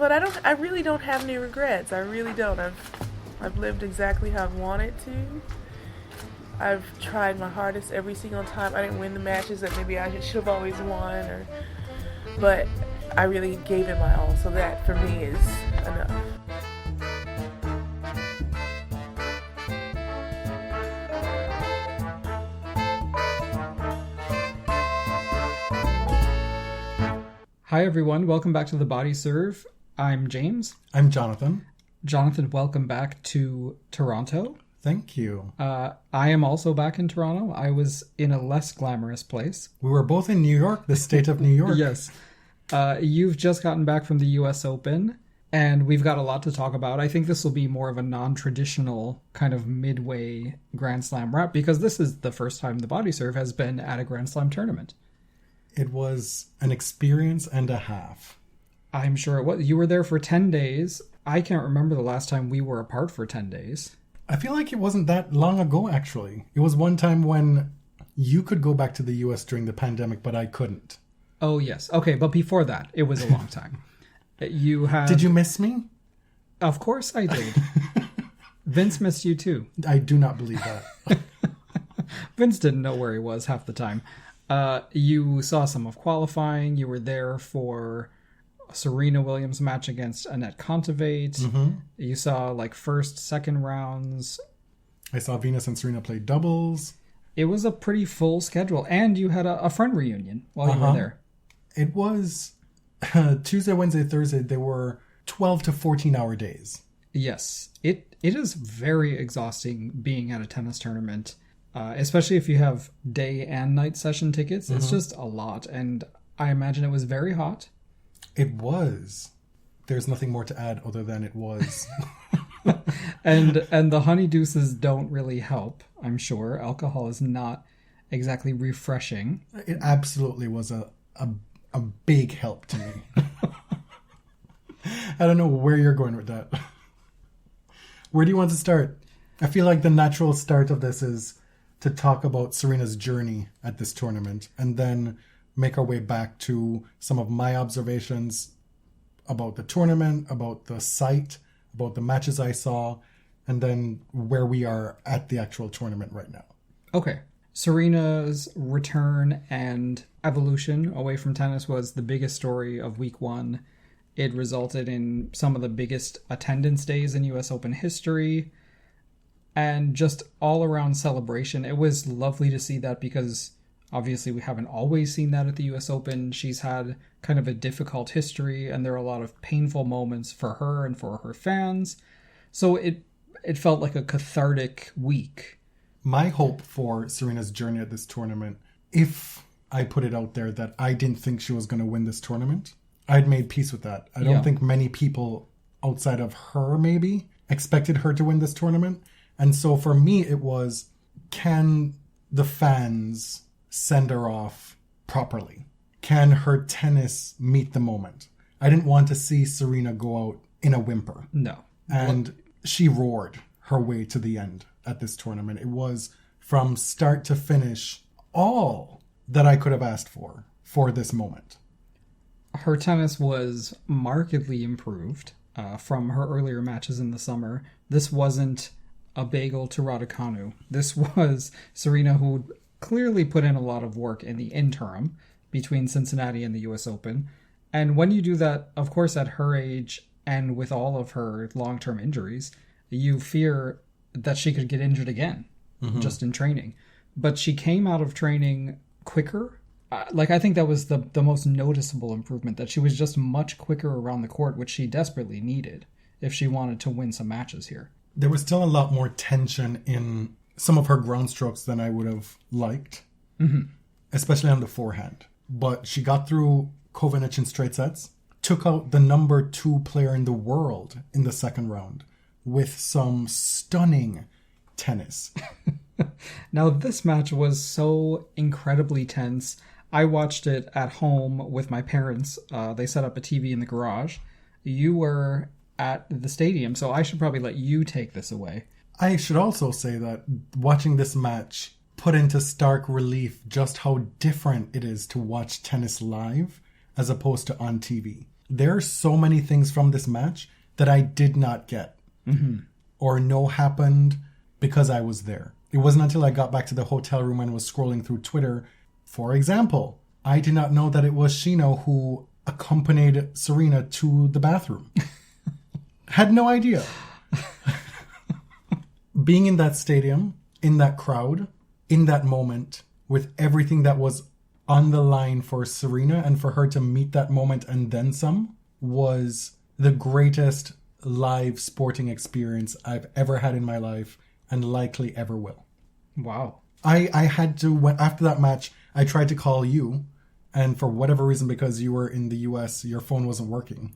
But I really don't have any regrets. I really don't. I've lived exactly how I've wanted to. I've tried my hardest every single time. I didn't win the matches that maybe I should have always won, but I really gave it my all. So that for me is enough. Hi everyone, welcome back to The Body Serve. I'm James. I'm Jonathan. Jonathan, welcome back to Toronto. Thank you. I am also back in Toronto. I was in a less glamorous place. We were both in New York, the state of New York. Yes. You've just gotten back from the US Open, and we've got a lot to talk about. I think this will be more of a non-traditional kind of midway Grand Slam wrap, because this is the first time The Body Serve has been at a Grand Slam tournament. It was an experience and a half. I'm sure it was. You were there for 10 days. I can't remember the last time we were apart for 10 days. I feel like it wasn't that long ago, actually. It was one time when you could go back to the US during the pandemic, but I couldn't. Oh, yes. Okay, but before that, it was a long time. You had... Did you miss me? Of course I did. Vince missed you too. I do not believe that. Vince didn't know where he was half the time. You saw some of qualifying. You were there for Serena Williams match against Annette Kontaveit. Mm-hmm. You saw like first, second rounds. I saw Venus and Serena play doubles. It was a pretty full schedule. And you had a friend reunion while you were there. It was Tuesday, Wednesday, Thursday. They were 12 to 14 hour days. Yes. It is very exhausting being at a tennis tournament. Especially if you have day and night session tickets. Mm-hmm. It's just a lot. And I imagine it was very hot. It was. There's nothing more to add other than it was. and the honey deuces don't really help, I'm sure. Alcohol is not exactly refreshing. It absolutely was a big help to me. I don't know where you're going with that. Where do you want to start? I feel like the natural start of this is to talk about Serena's journey at this tournament and then make our way back to some of my observations about the tournament, about the site, about the matches I saw, and then where we are at the actual tournament right now. Okay. Serena's return and evolution away from tennis was the biggest story of week one. It resulted in some of the biggest attendance days in US Open history. And just all around celebration. It was lovely to see that because obviously we haven't always seen that at the US Open. She's had kind of a difficult history and there are a lot of painful moments for her and for her fans. So it felt like a cathartic week. My hope for Serena's journey at this tournament, if I put it out there that I didn't think she was going to win this tournament, I'd made peace with that. I don't think many people outside of her maybe expected her to win this tournament. And so for me, it was, can the fans send her off properly? Can her tennis meet the moment? I didn't want to see Serena go out in a whimper. No. And she roared her way to the end at this tournament. It was from start to finish all that I could have asked for this moment. Her tennis was markedly improved from her earlier matches in the summer. This wasn't a bagel to Raducanu. This was Serena, who clearly put in a lot of work in the interim between Cincinnati and the US Open. And when you do that, of course, at her age and with all of her long-term injuries, you fear that she could get injured again, just in training. But she came out of training quicker. I think that was the most noticeable improvement, that she was just much quicker around the court, which she desperately needed if she wanted to win some matches here. There was still a lot more tension in some of her ground strokes than I would have liked, especially on the forehand. But she got through Kovanic in straight sets, took out the number 2 player in the world in the second round with some stunning tennis. Now, this match was so incredibly tense. I watched it at home with my parents. They set up a TV in the garage. You were at the stadium, so I should probably let you take this away. I should also say that watching this match put into stark relief just how different it is to watch tennis live as opposed to on TV. there are so many things from this match that I did not get or know happened because I was there. It wasn't until I got back to the hotel room and was scrolling through Twitter. For example, I did not know that it was Shino who accompanied Serena to the bathroom. Had no idea. Being in that stadium, in that crowd, in that moment, with everything that was on the line for Serena and for her to meet that moment and then some, was the greatest live sporting experience I've ever had in my life and likely ever will. Wow. I had to, after that match, I tried to call you, and for whatever reason, because you were in the US, your phone wasn't working.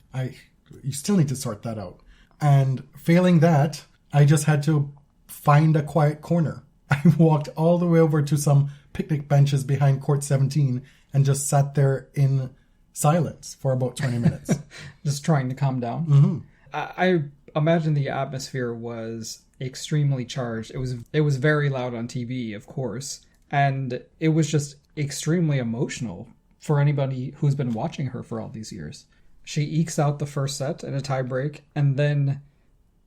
You still need to sort that out. And failing that, I just had to find a quiet corner. I walked all the way over to some picnic benches behind court 17 and just sat there in silence for about 20 minutes. Just trying to calm down. Mm-hmm. I imagine the atmosphere was extremely charged. It was very loud on TV, of course, and it was just extremely emotional for anybody who's been watching her for all these years. She ekes out the first set in a tiebreak and then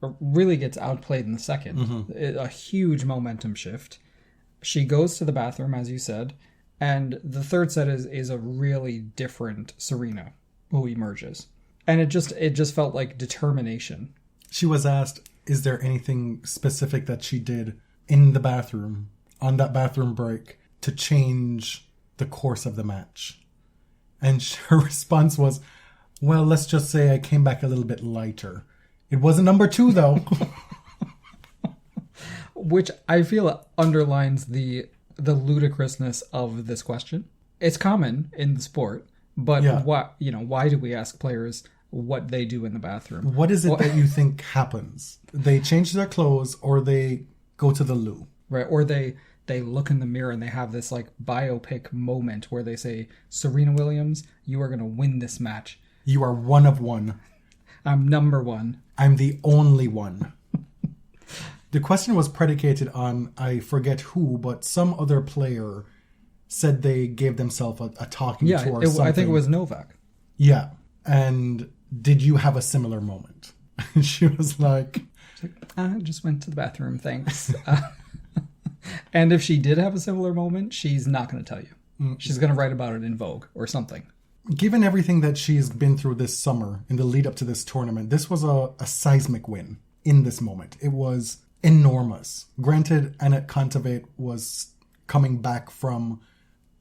really gets outplayed in the second. Mm-hmm. A huge momentum shift. She goes to the bathroom, as you said, and the third set is a really different Serena who emerges. And it just felt like determination. She was asked, is there anything specific that she did in the bathroom, on that bathroom break, to change the course of the match? And her response was, well, let's just say I came back a little bit lighter. It wasn't number 2, though. Which I feel underlines the ludicrousness of this question. It's common in the sport, but why do we ask players what they do in the bathroom? What is it that you think happens? They change their clothes or they go to the loo? Right, or they look in the mirror and they have this like biopic moment where they say, Serena Williams, you are going to win this match. You are one of one. I'm number one. I'm the only one. The question was predicated on, I forget who, but some other player said they gave themselves a talking to or something. I think it was Novak. Yeah. And did you have a similar moment? She was like, I just went to the bathroom, thanks. And if she did have a similar moment, she's not going to tell you. She's going to write about it in Vogue or something. Given everything that she's been through this summer in the lead up to this tournament, this was a seismic win in this moment. It was enormous. Granted, Annette Kontaveit was coming back from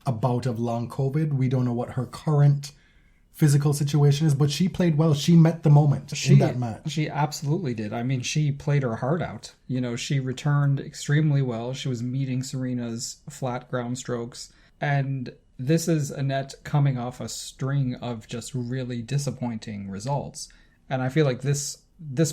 a bout of long COVID. We don't know what her current physical situation is, but she played well. She met the moment in that match. She absolutely did. I mean, she played her heart out. You know, she returned extremely well. She was meeting Serena's flat ground strokes. And this is Annette coming off a string of just really disappointing results. And I feel like this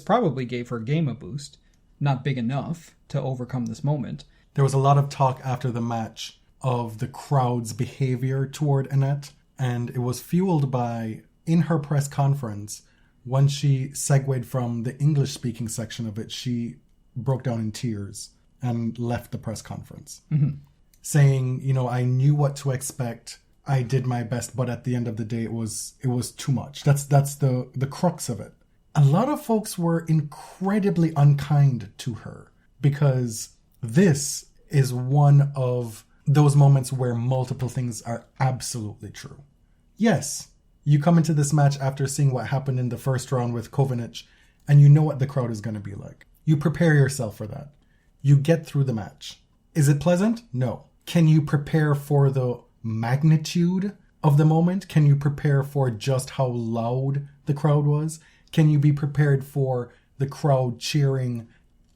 probably gave her game a boost. Not big enough to overcome this moment. There was a lot of talk after the match of the crowd's behavior toward Annette. And it was fueled by, in her press conference, when she segued from the English-speaking section of it, she broke down in tears and left the press conference. Mm-hmm. Saying, I knew what to expect. I did my best, but at the end of the day, it was too much. That's the crux of it. A lot of folks were incredibly unkind to her because this is one of those moments where multiple things are absolutely true. Yes, you come into this match after seeing what happened in the first round with Kovanic, and you know what the crowd is going to be like. You prepare yourself for that. You get through the match. Is it pleasant? No. Can you prepare for the magnitude of the moment? Can you prepare for just how loud the crowd was? Can you be prepared for the crowd cheering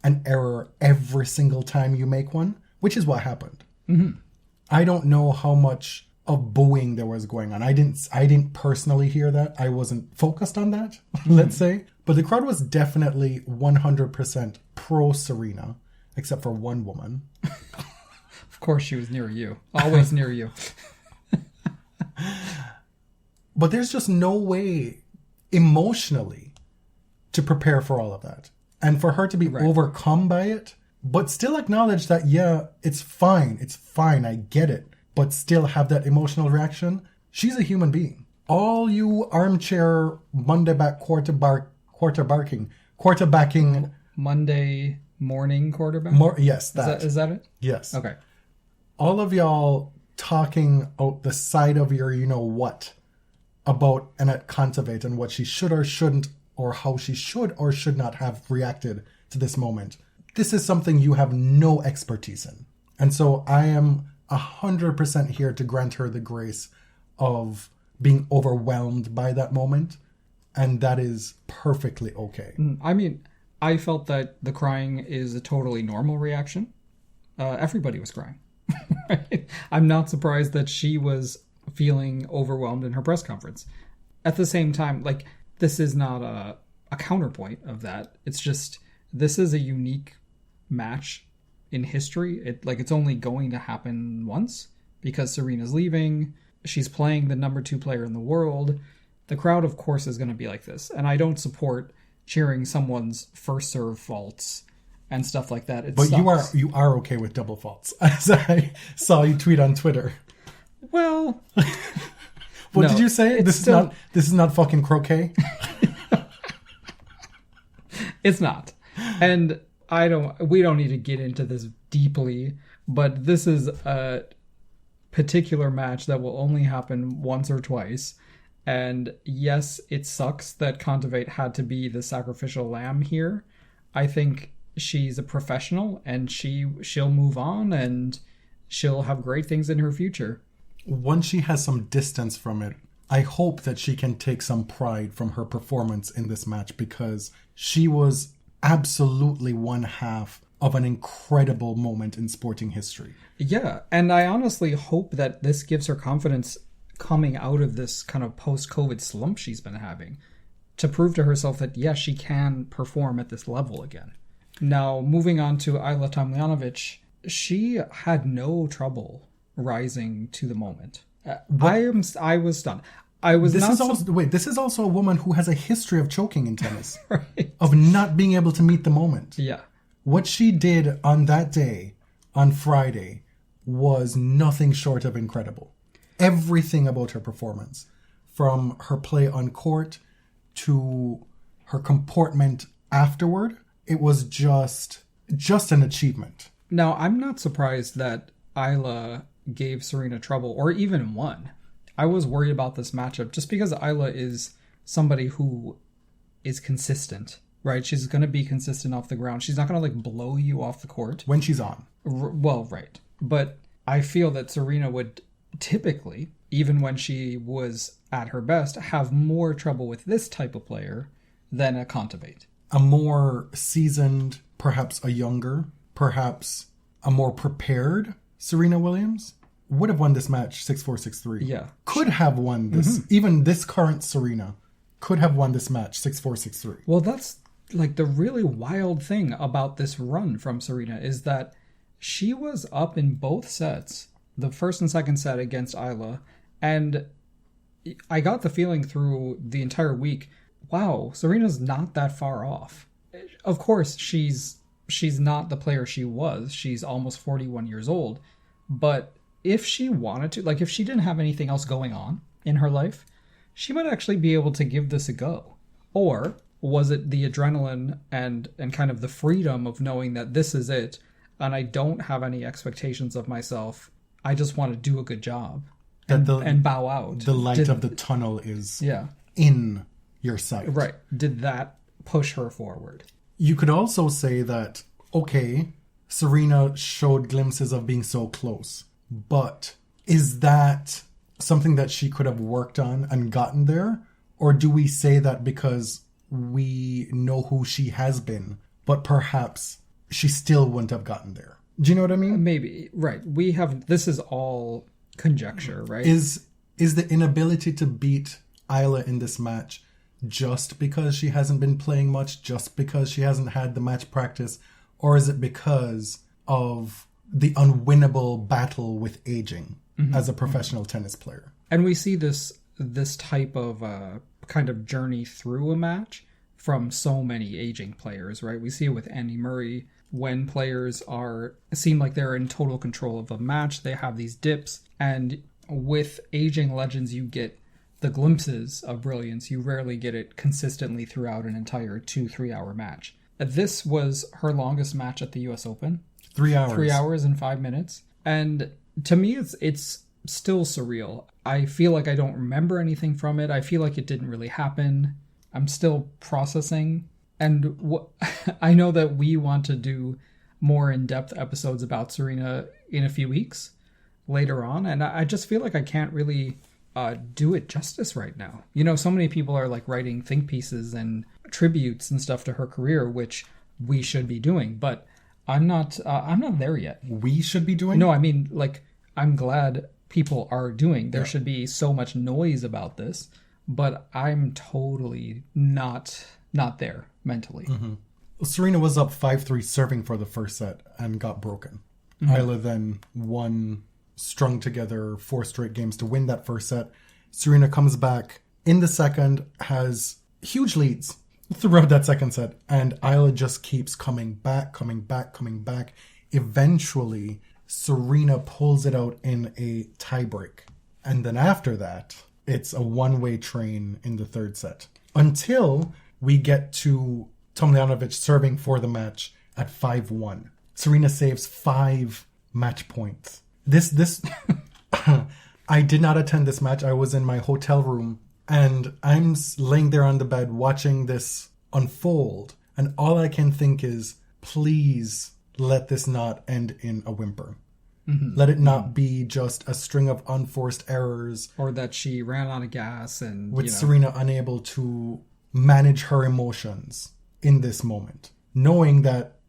an error every single time you make one? Which is what happened. Mm-hmm. I don't know how much of booing there was going on. I didn't personally hear that. I wasn't focused on that, let's say. But the crowd was definitely 100% pro Serena, except for one woman. Of course she was near you. Always near you. But there's just no way emotionally to prepare for all of that. And for her to be overcome by it, but still acknowledge that, it's fine, I get it, but still have that emotional reaction. She's a human being. all you armchair Monday back quarterbacking Monday morning quarterback? Yes, that. Is that it? Yes. Okay. All of y'all talking out the side of your you-know-what about Annette Kontaveit and what she should or shouldn't, or how she should or should not have reacted to this moment. This is something you have no expertise in. And so I am 100% here to grant her the grace of being overwhelmed by that moment. And that is perfectly okay. I mean, I felt that the crying is a totally normal reaction. Everybody was crying. Right? I'm not surprised that she was feeling overwhelmed in her press conference. At the same time, like, this is not a counterpoint of that. It's just, this is a unique match in history. It's only going to happen once because Serena's leaving. She's playing the number 2 player in the world. The crowd, of course, is going to be like this. And I don't support cheering someone's first serve faults and stuff like that. But sucks. you are okay with double faults, as I saw you tweet on Twitter. Well, what did you say? This is not fucking croquet. It's not, and we don't need to get into this deeply, but this is a particular match that will only happen once or twice. And yes, it sucks that Kontaveit had to be the sacrificial lamb here. I think she's a professional and she'll move on and she'll have great things in her future. Once she has some distance from it, I hope that she can take some pride from her performance in this match, because she was absolutely one half of an incredible moment in sporting history. Yeah, and I honestly hope that this gives her confidence coming out of this kind of post-COVID slump she's been having, to prove to herself that, yes, she can perform at this level again. Now, moving on to Ajla Tomljanovic, she had no trouble rising to the moment. I was stunned. This is also a woman who has a history of choking in tennis. Right. Of not being able to meet the moment. Yeah. What she did on that day, on Friday, was nothing short of incredible. Everything about her performance, from her play on court to her comportment afterward, it was just an achievement. Now, I'm not surprised that Ajla gave Serena trouble, or even won. I was worried about this matchup just because Ajla is somebody who is consistent, right? She's going to be consistent off the ground. She's not going to blow you off the court. When she's on. Well, right. But I feel that Serena would typically, even when she was at her best, have more trouble with this type of player than a Kontaveit. A more seasoned, perhaps a younger, perhaps a more prepared Serena Williams would have won this match 6-4, 6-3. Yeah. Could have won this. Mm-hmm. Even this current Serena could have won this match 6-4, 6-3. Well, that's the really wild thing about this run from Serena is that she was up in both sets, the first and second set against Ajla, and I got the feeling through the entire week, wow, Serena's not that far off. Of course, she's not the player she was. She's almost 41 years old, but if she wanted to, if she didn't have anything else going on in her life, she might actually be able to give this a go. Or was it the adrenaline and kind of the freedom of knowing that this is it, and I don't have any expectations of myself, I just want to do a good job and bow out. The light of the tunnel is in your sight. Right. Did that push her forward? You could also say that, okay, Serena showed glimpses of being so close. But is that something that she could have worked on and gotten there? Or do we say that because we know who she has been, but perhaps she still wouldn't have gotten there? Do you know what I mean? Maybe. Right. This is all conjecture, right? Is the inability to beat Ajla in this match just because she hasn't been playing much, just because she hasn't had the match practice, or is it because of the unwinnable battle with aging as a professional tennis player? And we see this type of kind of journey through a match from so many aging players, right? We see it with Andy Murray. When players seem like they're in total control of a match, they have these dips. And with aging legends, you get the glimpses of brilliance. You rarely get it consistently throughout an entire 2-3 hour match. This was her longest match at the US Open. 3 hours. 3 hours and 5 minutes. And to me, it's still surreal. I feel like I don't remember anything from it. I feel like it didn't really happen. I'm still processing. And I know that we want to do more in-depth episodes about Serena in a few weeks later on. And I just feel like I can't really do it justice right now. You know, so many people are like writing think pieces and tributes and stuff to her career, which we should be doing. But I'm not there yet. We should be doing? No, I mean, like, I'm glad people are doing. There should be so much noise about this, but I'm totally not there mentally. Mm-hmm. Serena was up 5-3 serving for the first set and got broken. Mm-hmm. Ajla then won, strung together 4 straight games to win that first set. Serena comes back in the second, has huge leads throughout that second set, and Ajla just keeps coming back. Eventually, Serena pulls it out in a tiebreak. And then after that, it's a one-way train in the third set. Until we get to Tomljanovic serving for the match at 5-1. Serena saves 5 match points. This I did not attend this match. I was in my hotel room, and I'm laying there on the bed watching this unfold. And all I can think is, please let this not end in a whimper. Mm-hmm. Let it not be just a string of unforced errors. Or that she ran out of gas and... With Serena unable to manage her emotions in this moment. Knowing that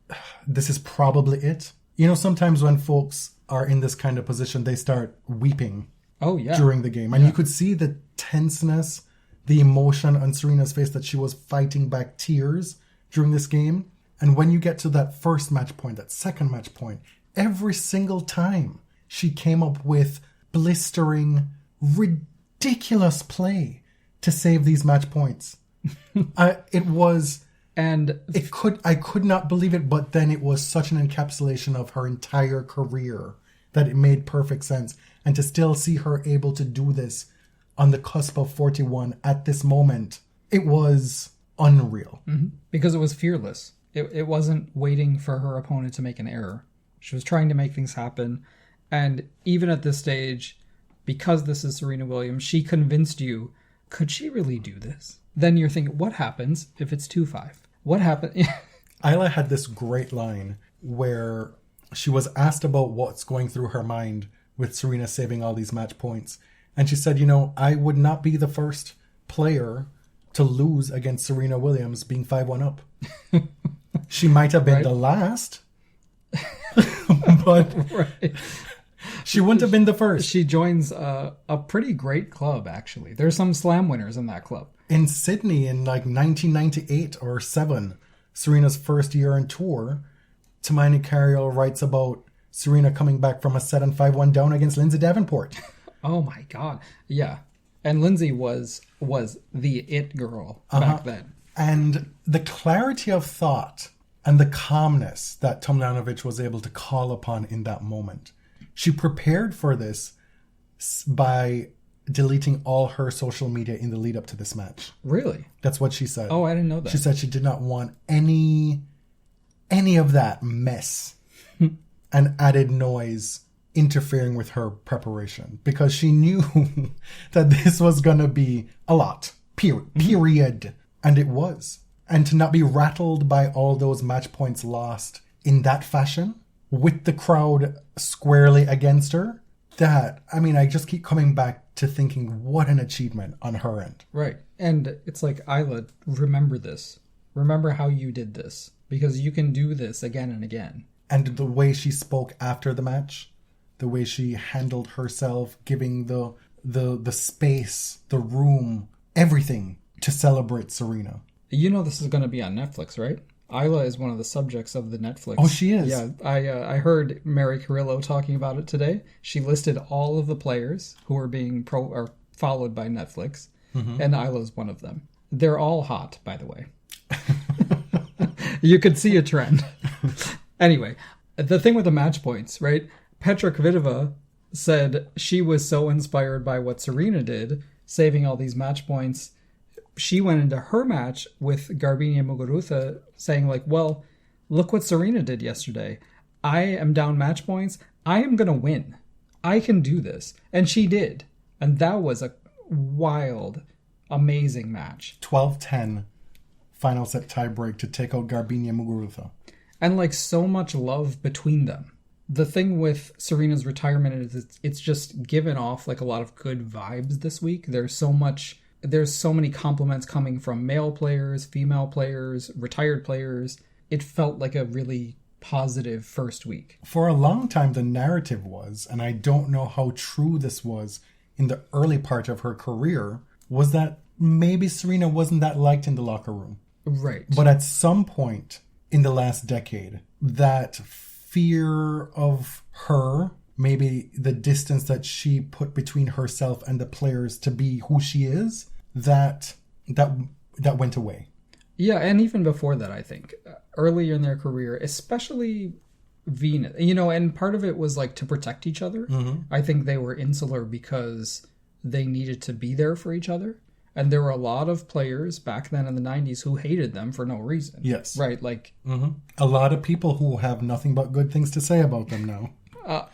this is probably it. You know, sometimes when folks are in this kind of position, they start weeping during the game. And you could see the tenseness, the emotion on Serena's face, that she was fighting back tears during this game. And when you get to that first match point, that second match point, every single time she came up with blistering, ridiculous play to save these match points. It was... And I could not believe it, but then it was such an encapsulation of her entire career that it made perfect sense. And to still see her able to do this on the cusp of 41 at this moment, it was unreal. Mm-hmm. Because it was fearless. It wasn't waiting for her opponent to make an error. She was trying to make things happen. And even at this stage, because this is Serena Williams, she convinced you, could she really do this? Then you're thinking, what happens if it's 2-5? What happened? Ajla had this great line where she was asked about what's going through her mind with Serena saving all these match points. And she said, I would not be the first player to lose against Serena Williams being 5-1 up. She might have been the last, but she wouldn't have been the first. She joins a pretty great club, actually. There's some slam winners in that club. In Sydney in like 1998 or 7, Serena's first year on tour, Hermione Carriel writes about Serena coming back from a 7-5-1 down against Lindsay Davenport. Oh my God. Yeah. And Lindsay was the it girl back then. And the clarity of thought and the calmness that Tomljanovic was able to call upon in that moment. She prepared for this by deleting all her social media in the lead up to this match. Really? That's what she said. Oh, I didn't know that. She said she did not want any of that mess and added noise interfering with her preparation, because she knew that this was going to be a lot. Period. And it was. And to not be rattled by all those match points lost in that fashion, with the crowd squarely against her, I just keep coming back to thinking, what an achievement on her end. Right. And it's like, Ajla, remember this. Remember how you did this. Because you can do this again and again. And the way she spoke after the match, the way she handled herself, giving the space, the room, everything to celebrate Serena. This is going to be on Netflix, right? Ajla is one of the subjects of the Netflix. Oh, she is? Yeah, I heard Mary Carrillo talking about it today. She listed all of the players who are being followed by Netflix, and Ajla's one of them. They're all hot, by the way. You could see a trend. Anyway, the thing with the match points, right? Petra Kvitova said she was so inspired by what Serena did saving all these match points. She went into her match with Garbiñe Muguruza saying like, well, look what Serena did yesterday. I am down match points. I am going to win. I can do this. And she did. And that was a wild, amazing match. 12-10 final set tiebreak to take out Garbiñe Muguruza. And like so much love between them. The thing with Serena's retirement is it's just given off like a lot of good vibes this week. There's so many compliments coming from male players, female players, retired players. It felt like a really positive first week. For a long time, the narrative was, and I don't know how true this was in the early part of her career, was that maybe Serena wasn't that liked in the locker room. Right. But at some point in the last decade, that fear of her, maybe the distance that she put between herself and the players to be who she is, that went away. Yeah, and even before that, I think earlier in their career, especially Venus, and part of it was like to protect each other. Mm-hmm. I think they were insular because they needed to be there for each other. And there were a lot of players back then in the 90s who hated them for no reason. Yes. Right, like... Mm-hmm. A lot of people who have nothing but good things to say about them now.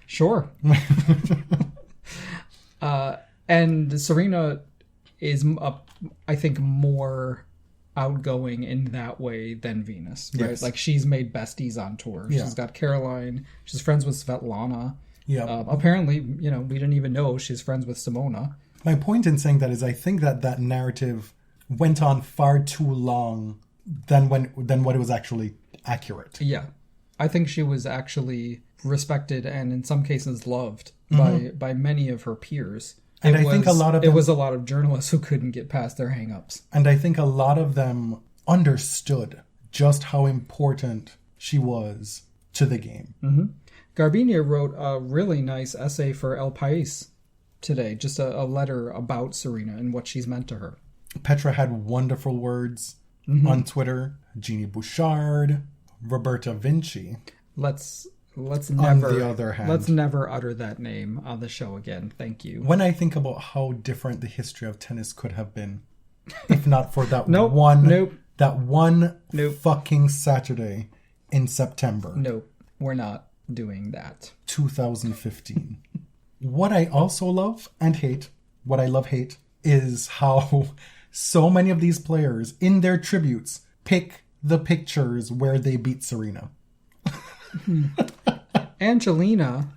Sure. And Serena is, I think, more outgoing in that way than Venus. Right? Yes. Like, she's made besties on tour. Yeah. She's got Caroline. She's friends with Svetlana. Yeah. Apparently, we didn't even know she's friends with Simona. My point in saying that is I think that narrative went on far too long than what it was actually accurate. Yeah. I think she was actually respected and in some cases loved by many of her peers. And I think a lot of them, it was a lot of journalists who couldn't get past their hang-ups. And I think a lot of them understood just how important she was to the game. Mm-hmm. Garbiñe wrote a really nice essay for El País today, just a letter about Serena and what she's meant to her. Petra had wonderful words on Twitter. Jeannie Bouchard, Roberta Vinci. Let's never, on the other hand, let's never utter that name on the show again. Thank you. When I think about how different the history of tennis could have been, if not for that one fucking Saturday in September. Nope, we're not doing that. 2015. What I also love and hate, what I hate, is how so many of these players in their tributes pick the pictures where they beat Serena. Angelina,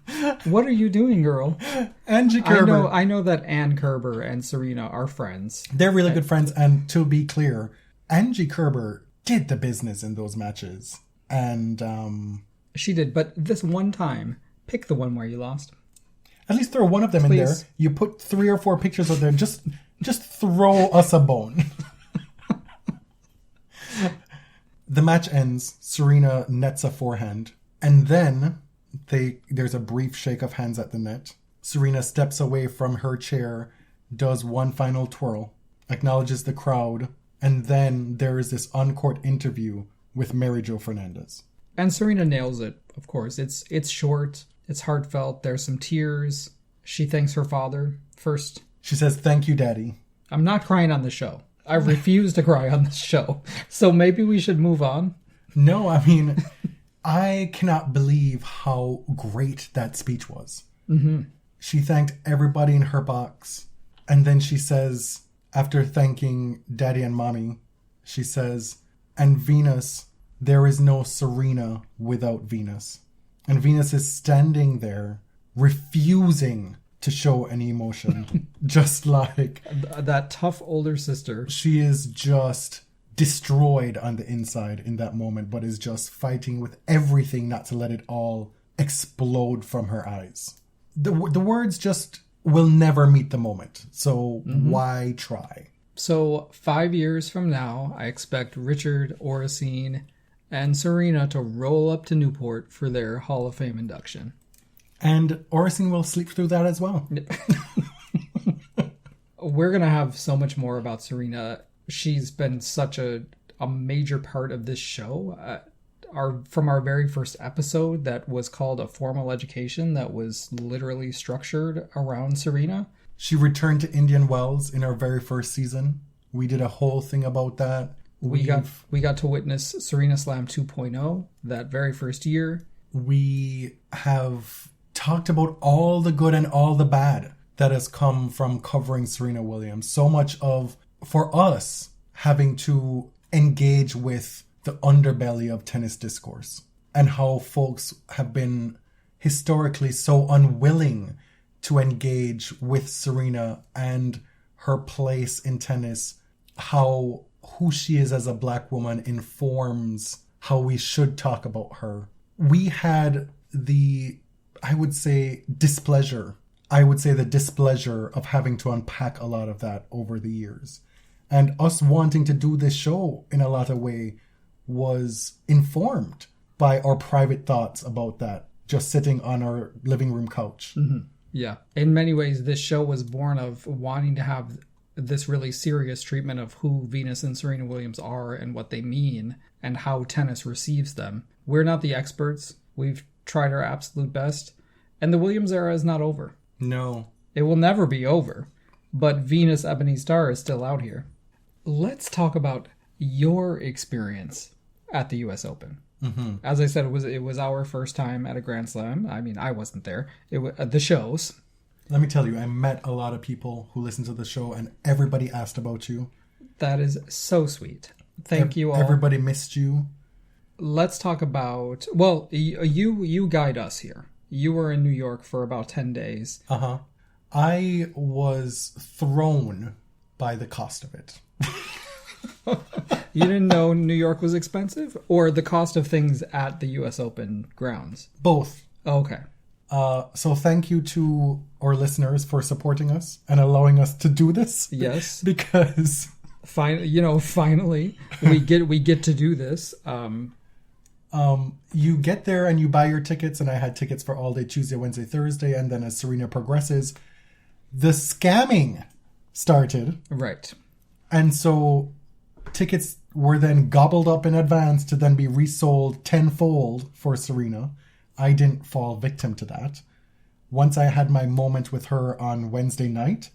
what are you doing, girl? Angie Kerber. I know that Ann Kerber and Serena are friends. They're really good friends, and to be clear, Angie Kerber did the business in those matches. And she did, but this one time, pick the one where you lost. At least throw one of them in there. You put 3 or 4 pictures of them. Just throw us a bone. The match ends. Serena nets a forehand. And then there's a brief shake of hands at the net. Serena steps away from her chair, does one final twirl, acknowledges the crowd, and then there is this on-court interview with Mary Jo Fernandez. And Serena nails it, of course. It's short. It's heartfelt. There's some tears. She thanks her father first. She says, "Thank you, Daddy." I'm not crying on the show. I refuse to cry on this show. So maybe we should move on. No, I mean, I cannot believe how great that speech was. Mm-hmm. She thanked everybody in her box. And then she says, after thanking Daddy and Mommy, she says, "And Venus, there is no Serena without Venus." And Venus is standing there, refusing to show any emotion. Just like... that tough older sister. She is just destroyed on the inside in that moment, but is just fighting with everything not to let it all explode from her eyes. The words just will never meet the moment. So why try? So 5 years from now, I expect Richard, Oracene, and Serena to roll up to Newport for their Hall of Fame induction. And Oracene will sleep through that as well. We're going to have so much more about Serena. She's been such a major part of this show. From our very first episode that was called A Formal Education, that was literally structured around Serena. She returned to Indian Wells in our very first season. We did a whole thing about that. We got to witness Serena Slam 2.0 that very first year. We have talked about all the good and all the bad that has come from covering Serena Williams. So much of, for us, having to engage with the underbelly of tennis discourse and how folks have been historically so unwilling to engage with Serena and her place in tennis, how who she is as a Black woman informs how we should talk about her. We had the displeasure of having to unpack a lot of that over the years. And us wanting to do this show in a lot of way was informed by our private thoughts about that, just sitting on our living room couch. Mm-hmm. Yeah. In many ways, this show was born of wanting to have this really serious treatment of who Venus and Serena Williams are and what they mean and how tennis receives them. We're not the experts. We've tried our absolute best. And the Williams era is not over. No. It will never be over. But Venus Ebony Star is still out here. Let's talk about your experience at the U.S. Open. Mm-hmm. As I said, it was our first time at a Grand Slam. I mean, I wasn't there. It was the shows. Let me tell you, I met a lot of people who listened to the show, and everybody asked about you. That is so sweet. Thank you all. Everybody missed you. Let's talk about... Well, you guide us here. You were in New York for about 10 days. Uh-huh. I was thrown by the cost of it. You didn't know New York was expensive? Or the cost of things at the U.S. Open grounds? Both. Okay. So thank you to our listeners for supporting us and allowing us to do this. Yes. Because... finally, we get to do this. You get there and you buy your tickets, and I had tickets for all day Tuesday, Wednesday, Thursday, and then as Serena progresses, the scamming started. Right. And so tickets were then gobbled up in advance to then be resold tenfold for Serena. I didn't fall victim to that. Once I had my moment with her on Wednesday night,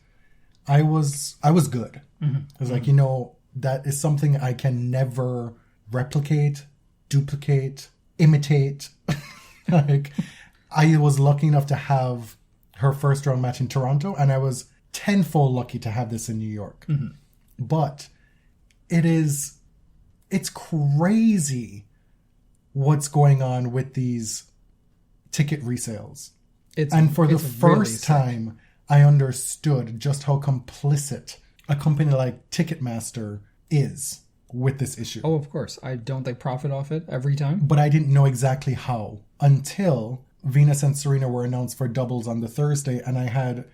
I was good. Mm-hmm. I was like, that is something I can never replicate, duplicate, imitate. Like, I was lucky enough to have her first round match in Toronto, and I was tenfold lucky to have this in New York. Mm-hmm. But it's crazy what's going on with these ticket resales. And for the first time, I understood just how complicit a company like Ticketmaster is with this issue. Oh, of course. Don't they profit off it every time? But I didn't know exactly how until Venus and Serena were announced for doubles on the Thursday, and I had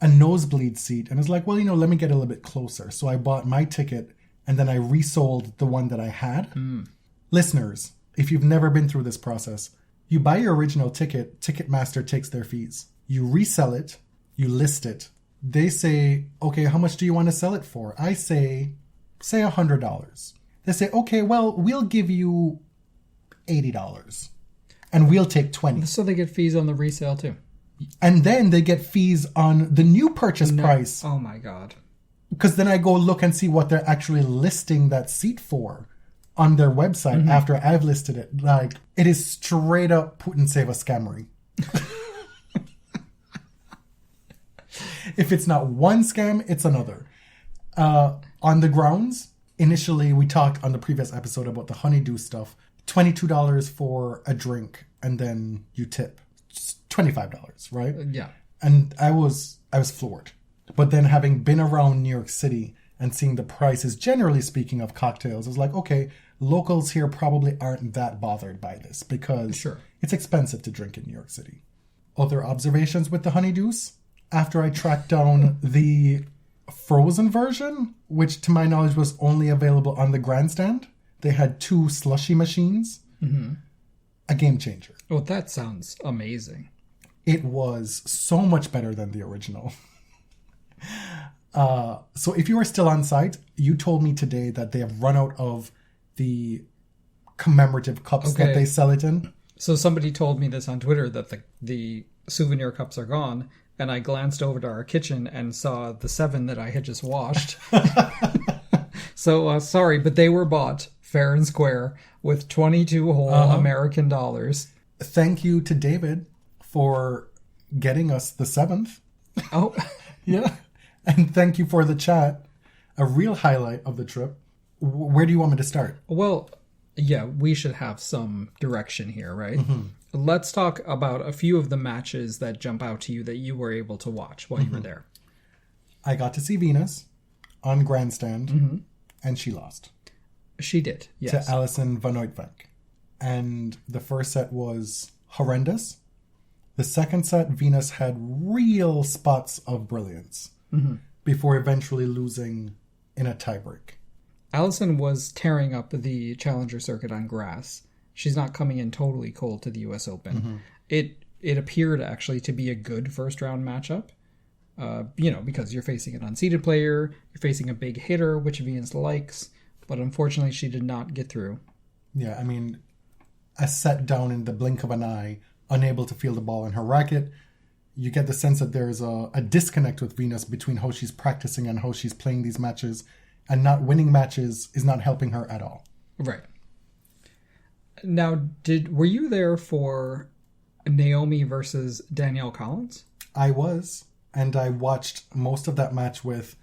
a nosebleed seat, and I was like, well, let me get a little bit closer. So I bought my ticket, and then I resold the one that I had. Mm. Listeners, if you've never been through this process, you buy your original ticket, Ticketmaster takes their fees. You resell it, you list it. They say, okay, how much do you want to sell it for? I say $100. They say, okay, well, we'll give you $80 and we'll take $20. So they get fees on the resale too. And then they get fees on the new purchase price. Oh my God. Because then I go look and see what they're actually listing that seat for on their website after I've listed it. Like, it is straight up Putin save a scammery. If it's not one scam, it's another. On the grounds, initially we talked on the previous episode about the honeydew stuff. $22 for a drink, and then you tip. Just $25, right? Yeah. And I was floored. But then having been around New York City and seeing the prices, generally speaking, of cocktails, I was like, okay, locals here probably aren't that bothered by this because it's expensive to drink in New York City. Other observations with the honeydews? After I tracked down the frozen version, which to my knowledge was only available on the grandstand, they had 2 slushy machines. Mm-hmm. A game changer. Oh, that sounds amazing. It was so much better than the original. So if you are still on site, you told me today that they have run out of the commemorative cups that they sell it in. So somebody told me this on Twitter that the souvenir cups are gone. and I glanced over to our kitchen and saw the 7 that I had just washed. So, sorry, but they were bought fair and square with 22 whole American dollars. Thank you to David for getting us the 7th. Oh. Yeah. And thank you for the chat. A real highlight of the trip. Where do you want me to start? Well, yeah, we should have some direction here, right? Let's talk about a few of the matches that jump out to you that you were able to watch while you were there. I got to see Venus on Grandstand, and she lost. She did, yes. To Alison van Uytvanck. And the first set was horrendous. The second set, Venus had real spots of brilliance before eventually losing in a tiebreak. Alison was tearing up the Challenger circuit on grass. She's not coming in totally cold to the U.S. Open. It appeared actually to be a good first-round matchup, because you're facing an unseeded player, you're facing a big hitter, which Venus likes, but unfortunately she did not get through. Yeah, I mean, a set down in the blink of an eye, unable to feel the ball in her racket. You get the sense that there's a disconnect with Venus between how she's practicing and how she's playing these matches, and not winning matches is not helping her at all. Right. Now, were you there for Naomi versus Danielle Collins? I was, and I watched most of that match with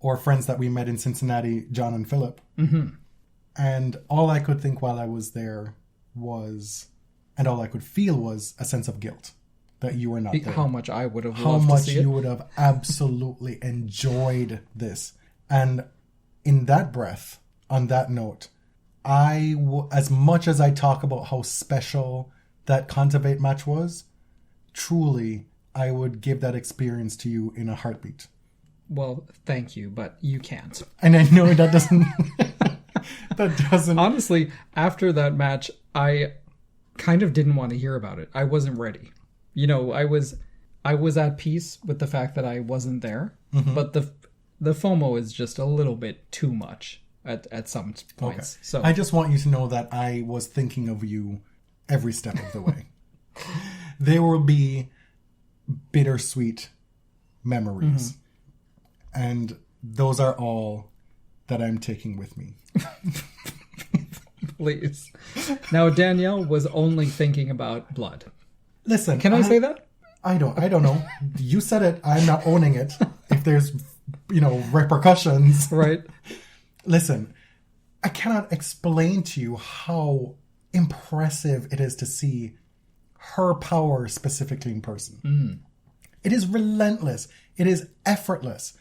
our friends that we met in Cincinnati, John and Philip. And all I could think while I was there and all I could feel was a sense of guilt that you were not there. How much I would have How loved much to see it. you would have absolutely enjoyed this. And in that breath, on that note, as much as I talk about how special that Kontaveit match was, truly, I would give that experience to you in a heartbeat. Well, thank you, but you can't. And I know that doesn't... that doesn't... Honestly, after that match, I kind of didn't want to hear about it. I wasn't ready. I was at peace with the fact that I wasn't there, but the FOMO is just a little bit too much at some points. Okay. So I just want you to know that I was thinking of you every step of the way. There will be bittersweet memories. And those are all that I'm taking with me. Please. Now, Danielle was only thinking about blood. Listen. Can I say that? I don't know. You said it. I'm not owning it. If there's, repercussions. Right. Listen, I cannot explain to you how impressive it is to see her power specifically in person. It is relentless. It is effortless.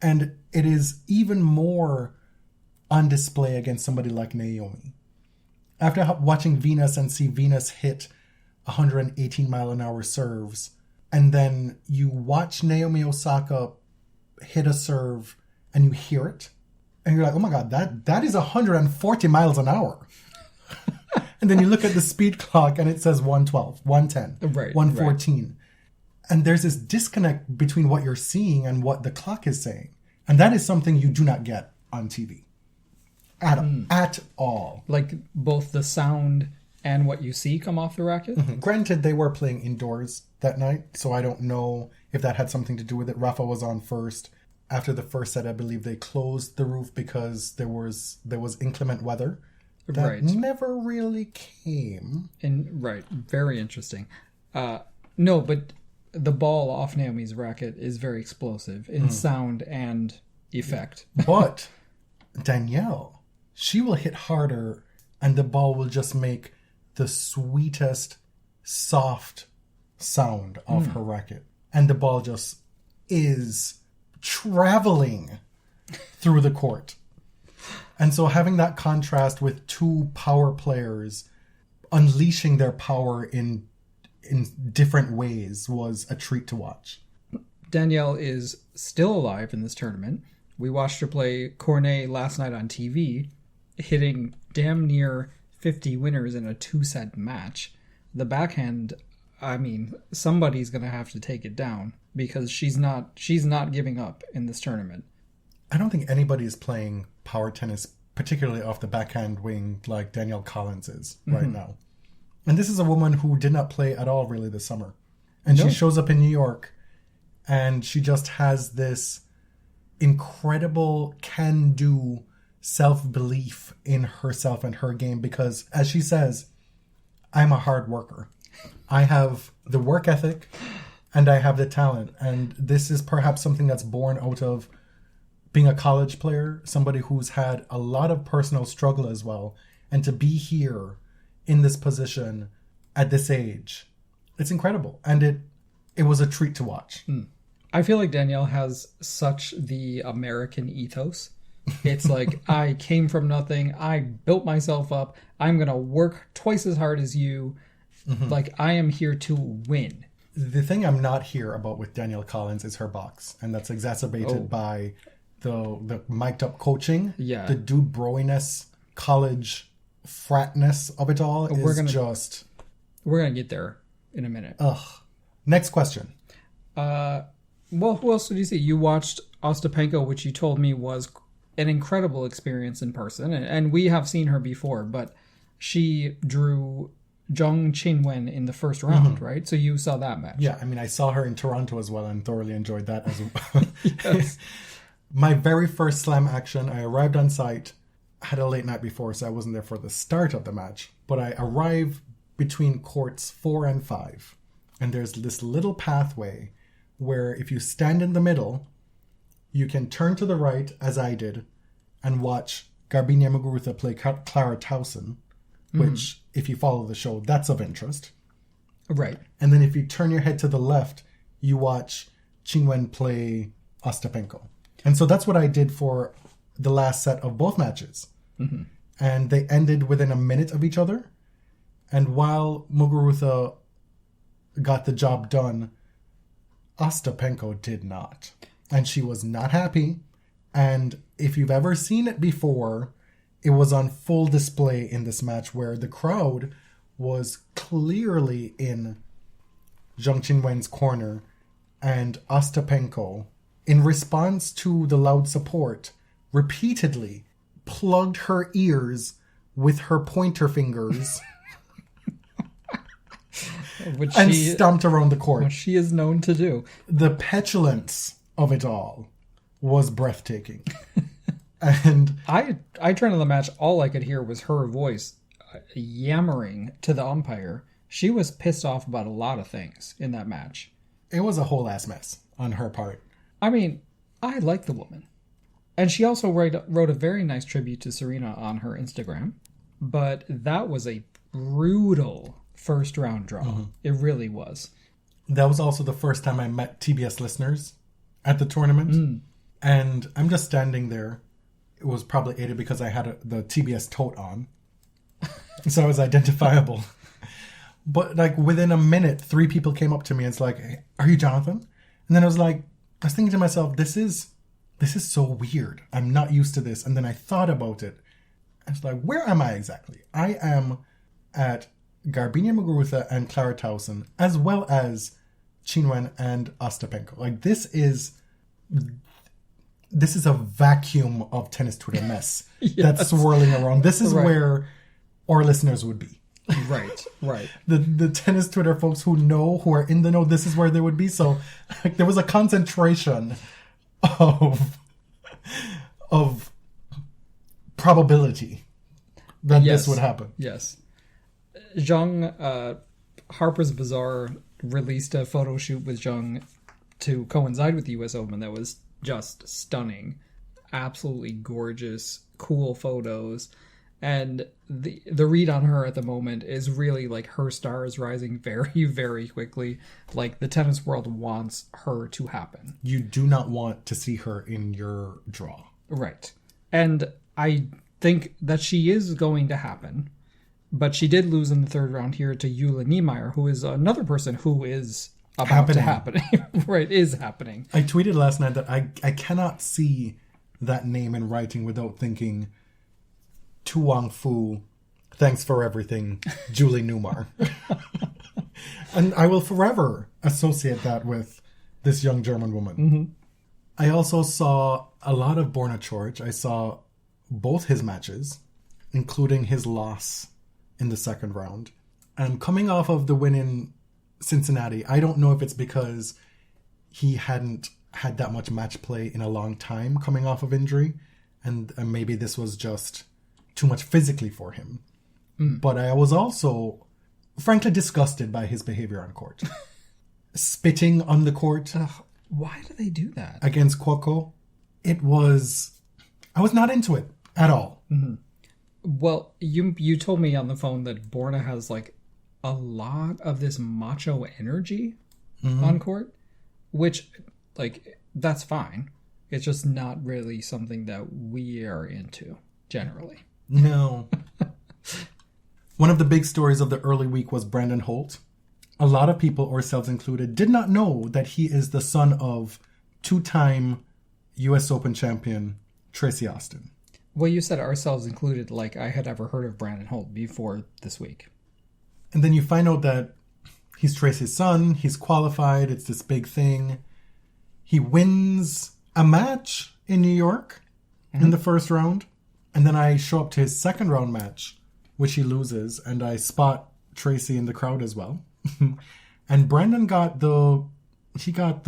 And it is even more on display against somebody like Naomi. After watching Venus and see Venus hit 118 mile an hour serves, and then you watch Naomi Osaka hit a serve and you hear it, and you're like, oh my God, that is 140 miles an hour. And then you look at the speed clock and it says 112, 110, right, 114. Right. And there's this disconnect between what you're seeing and what the clock is saying. And that is something you do not get on TV. At all. Like both the sound and what you see come off the racket? Granted, they were playing indoors that night, so I don't know if that had something to do with it. Rafa was on first. After the first set, I believe they closed the roof because there was inclement weather. That never really came. Right. Very interesting. No, but the ball off Naomi's racket is very explosive in sound and effect. But Danielle, she will hit harder and the ball will just make the sweetest, soft sound off her racket. And the ball just is traveling through the court. And so having that contrast with two power players unleashing their power in different ways was a treat to watch. Danielle is still alive in this tournament. We watched her play Cornet last night on TV, hitting damn near 50 winners in a 2-set match. The backhand, I mean, somebody's going to have to take it down because she's not giving up in this tournament. I don't think anybody is playing power tennis, particularly off the backhand wing, like Danielle Collins is right now. And this is a woman who did not play at all really this summer. And she shows up in New York And she just has this incredible can-do self-belief in herself and her game because, as she says, I'm a hard worker. I have the work ethic and I have the talent. And this is perhaps something that's born out of being a college player, somebody who's had a lot of personal struggle as well. And to be here in this position at this age, it's incredible. And it was a treat to watch. I feel like Danielle has such the American ethos. It's like, I came from nothing. I built myself up. I'm going to work twice as hard as you. Like, I am here to win. The thing I'm not here about with Danielle Collins is her box. And that's exacerbated by the mic'd up coaching. Yeah. The dude broiness, college fratness of it all We're going to get there in a minute. Ugh. Next question. Well, who else did you see? You watched Ostapenko, which you told me was an incredible experience in person. And we have seen her before, but she drew Zhang Qinwen in the first round, right? So you saw that match. Yeah, I mean, I saw her in Toronto as well and thoroughly enjoyed that as well. Yes. My very first slam action, I arrived on site, had a late night before, so I wasn't there for the start of the match. But I arrived between courts 4 and 5. And there's this little pathway where if you stand in the middle, you can turn to the right, as I did, and watch Garbiñe Muguruza play Clara Towson, which, if you follow the show, that's of interest. Right. And then if you turn your head to the left, you watch Qinwen play Ostapenko. And so that's what I did for the last set of both matches. And they ended within a minute of each other. And while Muguruza got the job done, Ostapenko did not. And she was not happy. And if you've ever seen it before, it was on full display in this match where the crowd was clearly in Zhang Qinwen's corner. And Ostapenko, in response to the loud support, repeatedly plugged her ears with her pointer fingers and stomped around the court. What she is known to do. The petulance of it all was breathtaking. And I turned to the match, all I could hear was her voice yammering to the umpire. She was pissed off about a lot of things in that match. It was a whole ass mess on her part. I mean, I like the woman. And she also wrote a very nice tribute to Serena on her Instagram. But that was a brutal first round draw. It really was. That was also the first time I met TBS listeners at the tournament. And I'm just standing there. It was probably aided because I had the TBS tote on. So I was identifiable. But like within a minute, 3 people came up to me and it's like, hey, are you Jonathan? And then I was thinking to myself, this is so weird. I'm not used to this. And then I thought about it. And it's like, where am I exactly? I am at Garbiñe Muguruza and Clara Towson, as well as Qinwen and Ostapenko. Like this is a vacuum of tennis Twitter mess that's swirling around. This is where our listeners would be. Right. The tennis Twitter folks who are in the know, this is where they would be. So like, there was a concentration of probability that this would happen. Yes. Zhang, Harper's Bazaar released a photo shoot with Zhang to coincide with the US Open that was just stunning. Absolutely gorgeous, cool photos. And the read on her at the moment is really like her star is rising very, very quickly. Like the tennis world wants her to happen. You do not want to see her in your draw. Right. And I think that she is going to happen. But she did lose in the third round here to Yulia Niemeyer, who is another person who is about to happen. Right, is happening. I tweeted last night that I cannot see that name in writing without thinking Tu Wang Fu, thanks for everything, Julie Newmar. And I will forever associate that with this young German woman. I also saw a lot of Borna Coric. I saw both his matches, including his loss in the second round. And coming off of the win in Cincinnati, I don't know if it's because he hadn't had that much match play in a long time coming off of injury. And maybe this was just too much physically for him. But I was also, frankly, disgusted by his behavior on court. Spitting on the court. Why do they do that? Against Cuoco. I was not into it at all. Mm-hmm. Well, you told me on the phone that Borna has like a lot of this macho energy on court, which like that's fine. It's just not really something that we are into generally. No. One of the big stories of the early week was Brandon Holt. A lot of people, ourselves included, did not know that he is the son of two-time U.S. Open champion Tracy Austin. Well, you said ourselves included, like I had ever heard of Brandon Holt before this week. And then you find out that he's Tracy's son, he's qualified, it's this big thing. He wins a match in New York in the first round. And then I show up to his second round match, which he loses, and I spot Tracy in the crowd as well. And Brandon got the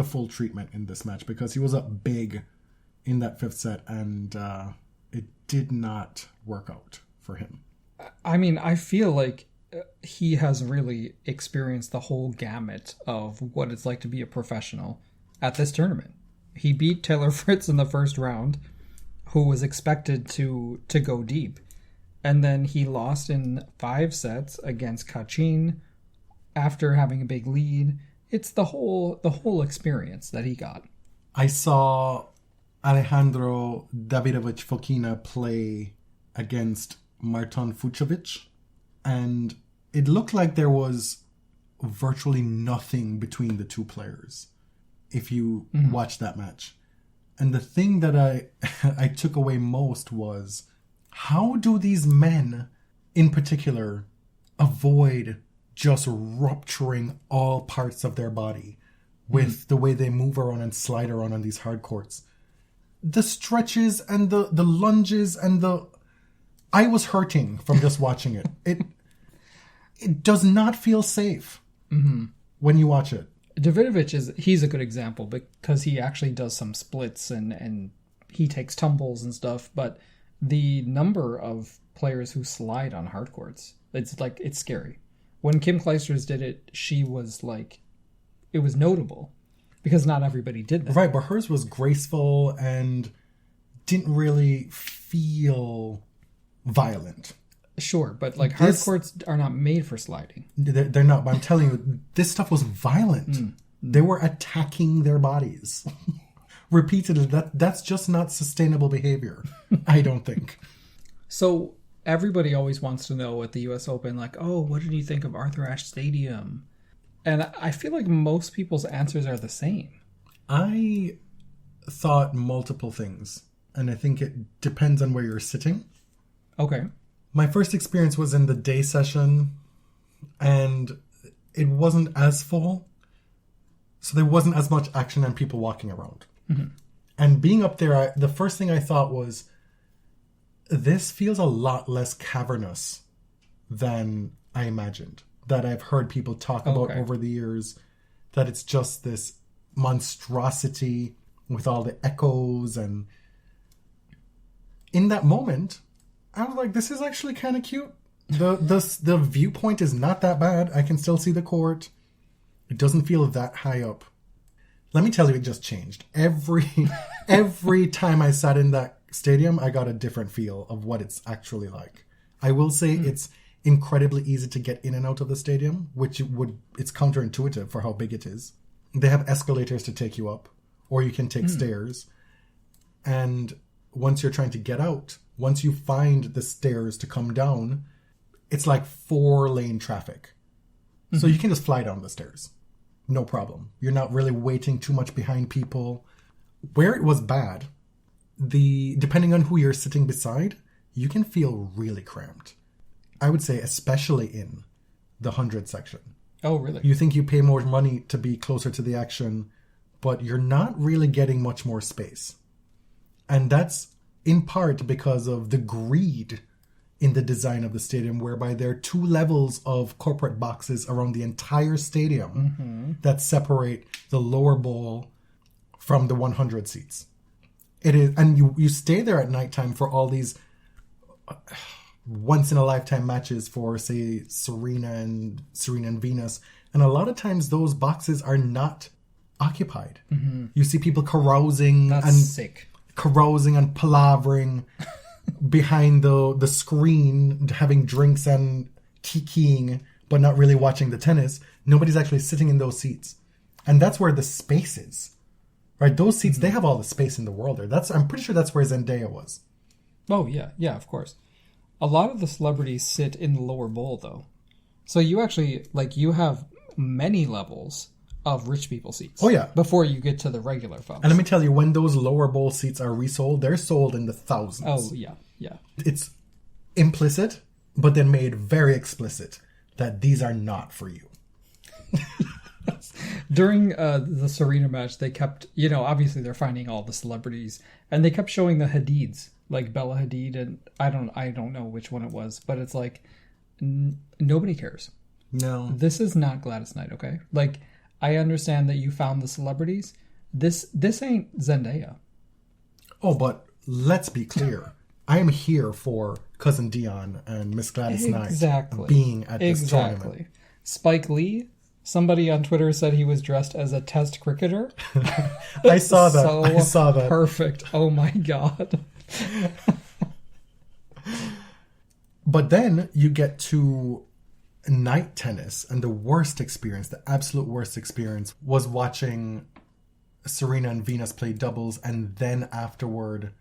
full treatment in this match because he was up big in that fifth set, and it did not work out for him. I mean, I feel like he has really experienced the whole gamut of what it's like to be a professional at this tournament. He beat Taylor Fritz in the first round, who was expected to go deep. And then he lost in 5 sets against Kachin after having a big lead. It's the whole experience that he got. I saw Alejandro Davidovich Fokina play against Marton Fucsovics, and it looked like there was virtually nothing between the two players if you watch that match. And the thing that I took away most was, how do these men in particular avoid just rupturing all parts of their body with the way they move around and slide around on these hard courts? The stretches and the lunges and I was hurting from just watching it. It does not feel safe when you watch it. Davidovich he's a good example because he actually does some splits and he takes tumbles and stuff, but the number of players who slide on hard courts, it's scary. When Kim Clijsters did it, she was like, it was notable because not everybody did that. Right, but hers was graceful and didn't really feel violent. Sure, but like hard courts are not made for sliding. They're not, but I'm telling you, this stuff was violent. They were attacking their bodies repeatedly. That's just not sustainable behavior, I don't think. So everybody always wants to know at the U.S. Open, like, oh, what did you think of Arthur Ashe Stadium? And I feel like most people's answers are the same. I thought multiple things, and I think it depends on where you're sitting. Okay. My first experience was in the day session, and it wasn't as full, so there wasn't as much action and people walking around. And being up there, the first thing I thought was, this feels a lot less cavernous than I imagined, that I've heard people talk about over the years, that it's just this monstrosity with all the echoes. And in that moment, I was like, this is actually kind of cute. The viewpoint is not that bad. I can still see the court. It doesn't feel that high up. Let me tell you, it just changed. Every time I sat in that stadium, I got a different feel of what it's actually like. I will say it's incredibly easy to get in and out of the stadium, it's counterintuitive for how big it is. They have escalators to take you up, or you can take stairs. And once you're trying to get out, once you find the stairs to come down, it's like 4-lane traffic. So you can just fly down the stairs. No problem. You're not really waiting too much behind people. Where it was bad, depending on who you're sitting beside, you can feel really cramped. I would say especially in the 100 section. Oh, really? You think you pay more money to be closer to the action, but you're not really getting much more space. And that's in part because of the greed in the design of the stadium, whereby there are 2 levels of corporate boxes around the entire stadium that separate the lower bowl from the 100 seats. It is, and you stay there at nighttime for all these once in a lifetime matches for, say, Serena and Venus, and a lot of times those boxes are not occupied. Mm-hmm. You see people carousing and palavering behind the screen, having drinks and kikiing, but not really watching the tennis. Nobody's actually sitting in those seats, and that's where the space is. Right, those seats, they have all the space in the world there. I'm pretty sure that's where Zendaya was. Oh, yeah, of course. A lot of the celebrities sit in the lower bowl, though. So you actually, you have many levels of rich people seats. Oh, yeah. Before you get to the regular folks. And let me tell you, when those lower bowl seats are resold, they're sold in the thousands. Oh, yeah. It's implicit, but then made very explicit that these are not for you. During the Serena match, they kept, obviously they're finding all the celebrities, and they kept showing the Hadids, like Bella Hadid, and I don't know which one it was, but it's like nobody cares. No, this is not Gladys Knight, okay? I understand that you found the celebrities. This ain't Zendaya. Oh, but let's be clear. I am here for Cousin Dion and Miss Gladys Knight being at this tournament. Spike Lee. Somebody on Twitter said he was dressed as a test cricketer. I saw that. Perfect. Oh my God. But then you get to night tennis, and the absolute worst experience was watching Serena and Venus play doubles, and then afterward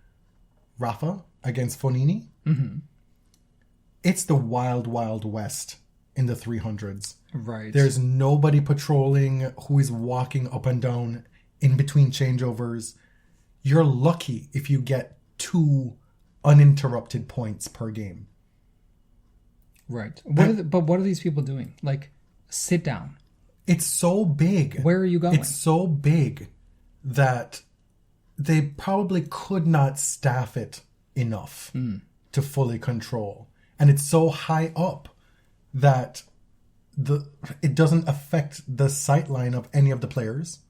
Rafa against Fonini. Mm-hmm. It's the wild, wild west in the 300s. Right. There's nobody patrolling who is walking up and down in between changeovers. You're lucky if you get 2 uninterrupted points per game. Right. What are these people doing? Sit down. It's so big. Where are you going? It's so big that they probably could not staff it enough to fully control. And it's so high up that it doesn't affect the sight line of any of the players.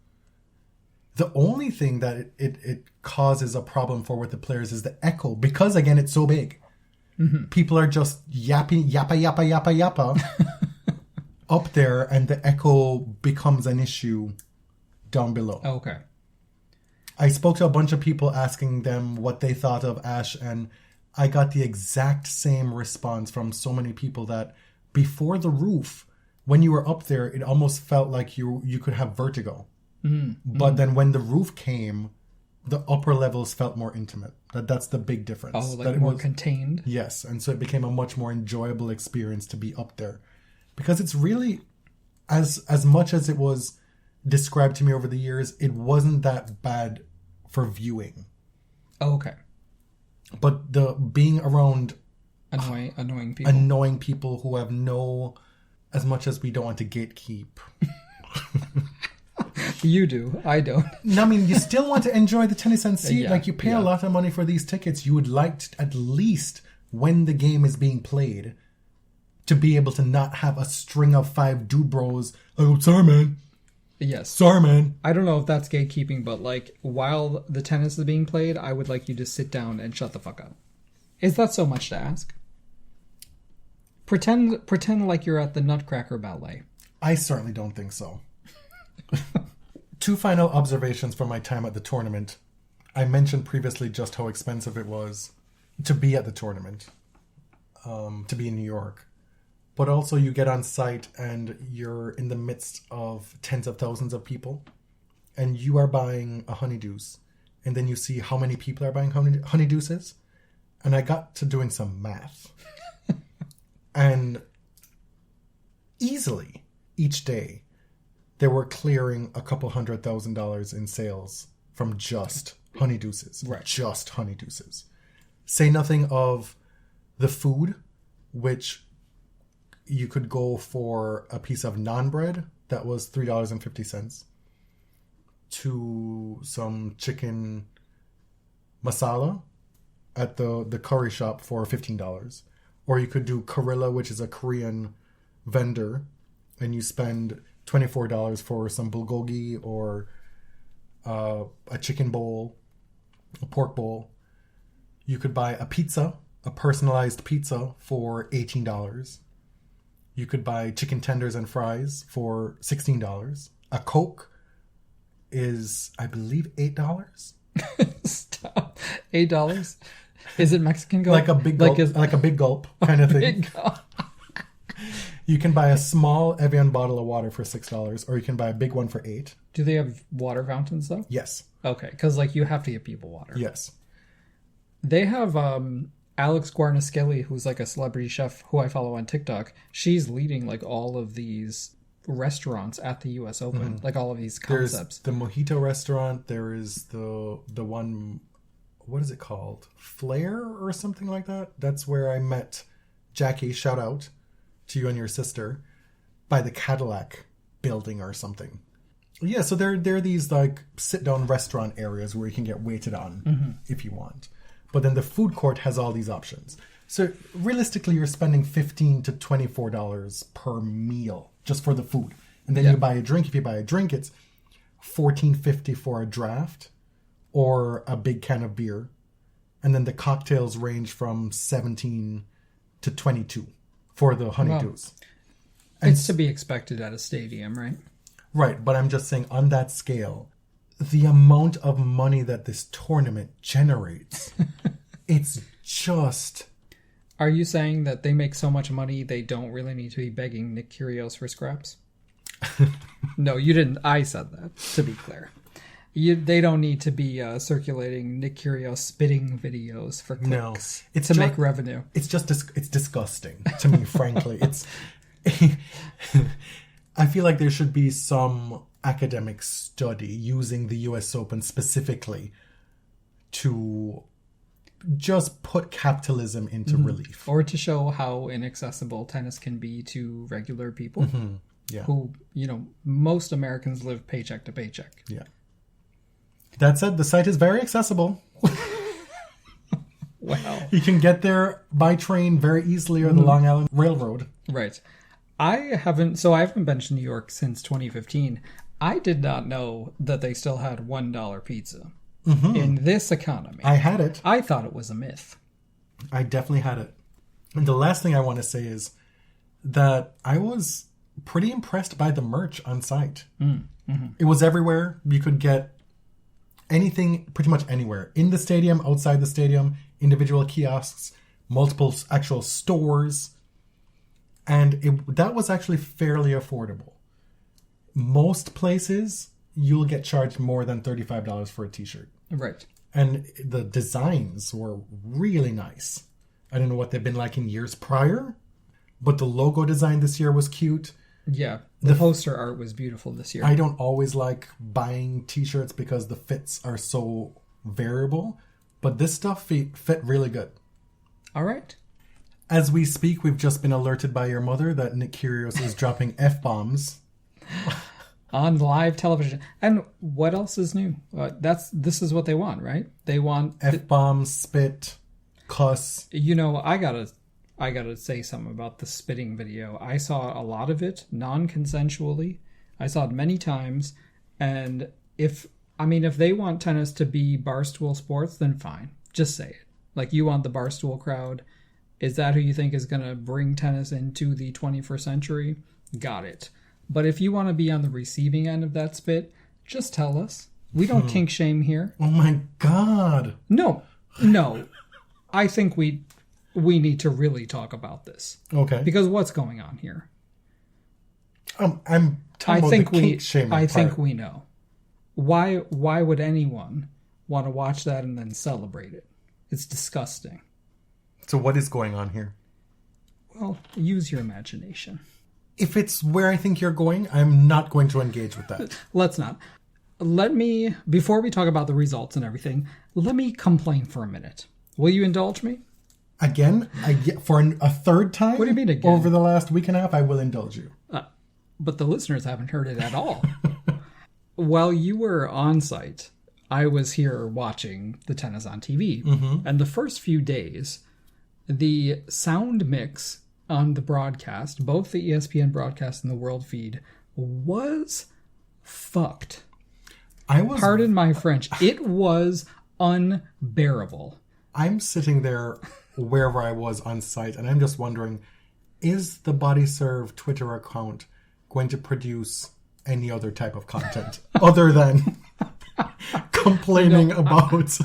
The only thing that it causes a problem for with the players is the echo, because again it's so big. Mm-hmm. People are just yappa up there, and the echo becomes an issue down below. Okay. I spoke to a bunch of people asking them what they thought of Ashe, and I got the exact same response from so many people that before the roof, when you were up there, it almost felt like you could have vertigo. Mm-hmm. But then when the roof came, the upper levels felt more intimate. That's the big difference. Oh, more contained? Yes, and so it became a much more enjoyable experience to be up there. Because it's really, as much as it was described to me over the years, it wasn't that bad for viewing. Oh, okay. But the being around annoying people who have no, as much as we don't want to gatekeep. You do. I don't. No, I mean, you still want to enjoy the tennis and see it. You pay a lot of money for these tickets. You would like to, at least when the game is being played, to be able to not have a string of 5 dude bros. Oh, sorry, man. Yes. Sorry, man. I don't know if that's gatekeeping, but while the tennis is being played, I would like you to sit down and shut the fuck up. Is that so much to ask? Pretend like you're at the Nutcracker Ballet. I certainly don't think so. 2 final observations from my time at the tournament. I mentioned previously just how expensive it was to be at the tournament, to be in New York. But also you get on site and you're in the midst of tens of thousands of people, and you are buying a honey deuce. And then you see how many people are buying honey deuces. And I got to doing some math. And easily, each day, they were clearing a couple $100,000 in sales from just honey deuces. Right. Just honey deuces. Say nothing of the food, which you could go for a piece of naan bread that was $3.50, to some chicken masala at the curry shop for $15. Or you could do Karilla, which is a Korean vendor, and you spend $24 for some bulgogi or a chicken bowl, a pork bowl. You could buy a pizza, a personalized pizza for $18. You could buy chicken tenders and fries for $16. A Coke is, I believe, $8. Stop. $8? Is it Mexican gulp? Like a big gulp, like a big gulp kind of thing. Big gulp. You can buy a small Evian bottle of water for $6, or you can buy a big one for $8. Do they have water fountains though? Yes. Okay, because like you have to give people water. Yes. They have Alex Guarnaschelli, who's like a celebrity chef who I follow on TikTok. She's leading like all of these restaurants at the US Open, like all of these concepts. There's the Mojito restaurant. There is the one, what is it called? Flair or something like that? That's where I met Jackie. Shout out to you and your sister, by the Cadillac building or something. Yeah, so there are these like sit-down restaurant areas where you can get waited on if you want. But then the food court has all these options. So realistically, you're spending $15 to $24 per meal just for the food. And then you buy a drink. If you buy a drink, it's $14.50 for a draft or a big can of beer. And then the cocktails range from $17 to $22 for the honeydews. Wow. It's to be expected at a stadium, right? Right, but I'm just saying on that scale, the amount of money that this tournament generates, it's just... Are you saying that they make so much money they don't really need to be begging Nick Kyrgios for scraps? No, you didn't. I said that, to be clear. They don't need to be circulating Nick Kyrgios spitting videos for clicks to make revenue. It's just it's disgusting to me, frankly. It's... I feel like there should be some academic study using the US Open specifically to just put capitalism into relief. Or to show how inaccessible tennis can be to regular people who, most Americans live paycheck to paycheck. Yeah. That said, the site is very accessible. Wow. You can get there by train very easily or the Long Island Railroad. Right. I haven't been to New York since 2015. I did not know that they still had $1 pizza in this economy. I had it. I thought it was a myth. I definitely had it. And the last thing I want to say is that I was pretty impressed by the merch on site. It was everywhere. You could get anything pretty much anywhere. In the stadium, outside the stadium, individual kiosks, multiple actual stores. And that was actually fairly affordable. Most places, you'll get charged more than $35 for a t-shirt. Right. And the designs were really nice. I don't know what they've been like in years prior, but the logo design this year was cute. Yeah, the poster art was beautiful this year. I don't always like buying t-shirts because the fits are so variable, but this stuff fit really good. All right. As we speak, we've just been alerted by your mother that Nick Kyrgios is dropping F-bombs. On live television. And what else is new? This is what they want, right? They want... F-bombs, spit, cuss. I gotta say something about the spitting video. I saw a lot of it non-consensually. I saw it many times. And if they want tennis to be barstool sports, then fine. Just say it. Like, you want the barstool crowd. Is that who you think is going to bring tennis into the 21st century? Got it. But if you want to be on the receiving end of that spit, just tell us. We don't kink shame here. Oh my God. No. I think we need to really talk about this. Okay. Because what's going on here? I'm talking about the kink shaming part. I think we know. Why would anyone want to watch that and then celebrate it? It's disgusting. So what is going on here? Well, use your imagination. If it's where I think you're going, I'm not going to engage with that. Let's not. Before we talk about the results and everything, let me complain for a minute. Will you indulge me? Again? For a third time? What do you mean again? Over the last week and a half, I will indulge you. But the listeners haven't heard it at all. While you were on site, I was here watching the tennis on TV. And the first few days, the sound mix on the broadcast, both the ESPN broadcast and the world feed, was fucked. Pardon my French. It was unbearable. I'm sitting there wherever I was on site, and I'm just wondering, is the Body Serve Twitter account going to produce any other type of content other than complaining about...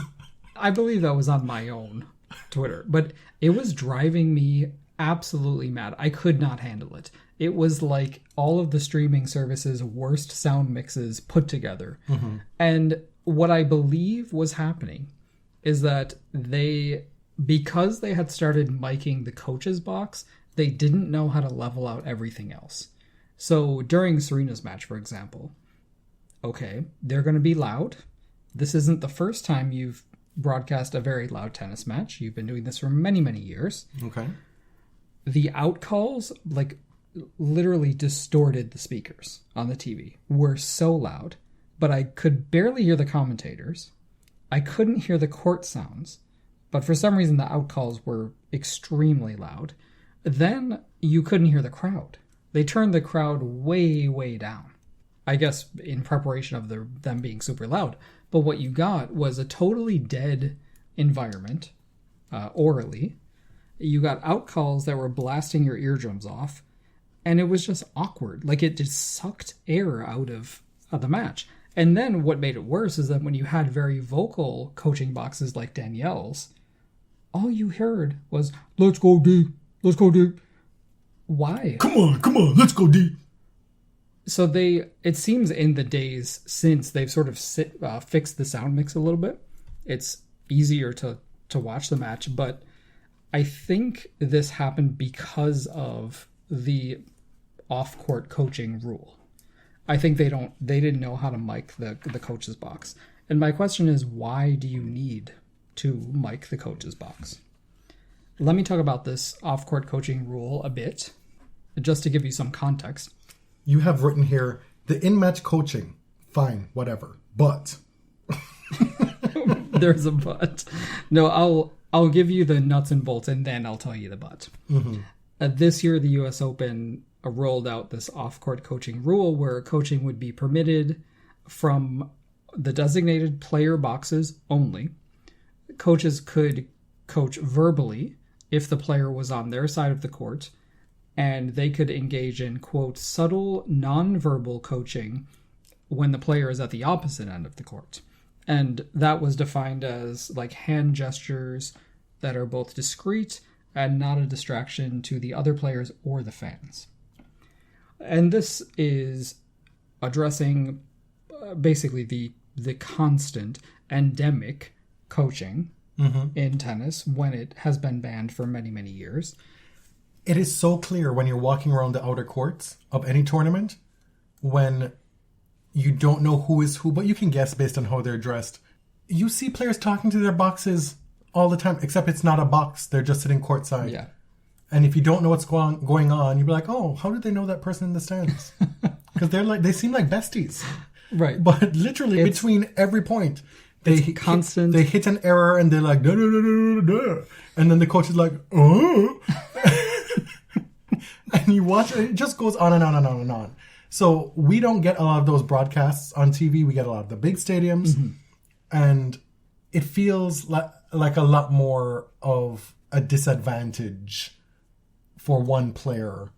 I believe that was on my own Twitter, but it was driving me absolutely mad. I could not handle it. It was like all of the streaming services' worst sound mixes put together. Mm-hmm. And what I believe was happening is that because they had started miking the coach's box, they didn't know how to level out everything else. So during Serena's match, for example, okay, they're going to be loud. This isn't the first time you've broadcast a very loud tennis match. You've been doing this for many, many years. Okay. The outcalls, literally distorted the speakers on the TV. Were so loud, but I could barely hear the commentators. I couldn't hear the court sounds, but for some reason the outcalls were extremely loud. Then you couldn't hear the crowd. They turned the crowd way, way down. I guess in preparation of them being super loud. But what you got was a totally dead environment, orally. You got outcalls that were blasting your eardrums off, and it was just awkward. It just sucked air out of the match. And then what made it worse is that when you had very vocal coaching boxes like Danielle's, all you heard was, "Let's go D, let's go D." Why? Come on, let's go D. So it seems in the days since they've sort of fixed the sound mix a little bit, it's easier to watch the match. But I think this happened because of the off-court coaching rule. I think they didn't know how to mic the coach's box. And my question is, why do you need to mic the coach's box? Let me talk about this off-court coaching rule a bit, just to give you some context. You have written here, the in-match coaching, fine, whatever, but... There's a but. No, I'll give you the nuts and bolts, and then I'll tell you the but. Mm-hmm. This year, the U.S. Open rolled out this off-court coaching rule where coaching would be permitted from the designated player boxes only. Coaches could coach verbally if the player was on their side of the court, and they could engage in, quote, subtle non-verbal coaching when the player is at the opposite end of the court. And that was defined as hand gestures that are both discreet and not a distraction to the other players or the fans. And this is addressing basically the constant endemic coaching in tennis when it has been banned for many, many years. It is so clear when you're walking around the outer courts of any tournament, when you don't know who is who, but you can guess based on how they're dressed. You see players talking to their boxes all the time, except it's not a box. They're just sitting courtside. Yeah. And if you don't know what's going on, you'd be like, oh, how did they know that person in the stands? Because they seem like besties. Right. But literally between every point, they hit an error and they're like, da, da, da, da, da. And then the coach is like, oh. And you watch it just goes on and on and on and on. So we don't get a lot of those broadcasts on TV. We get a lot of the big stadiums. Mm-hmm. And it feels like a lot more of a disadvantage for one player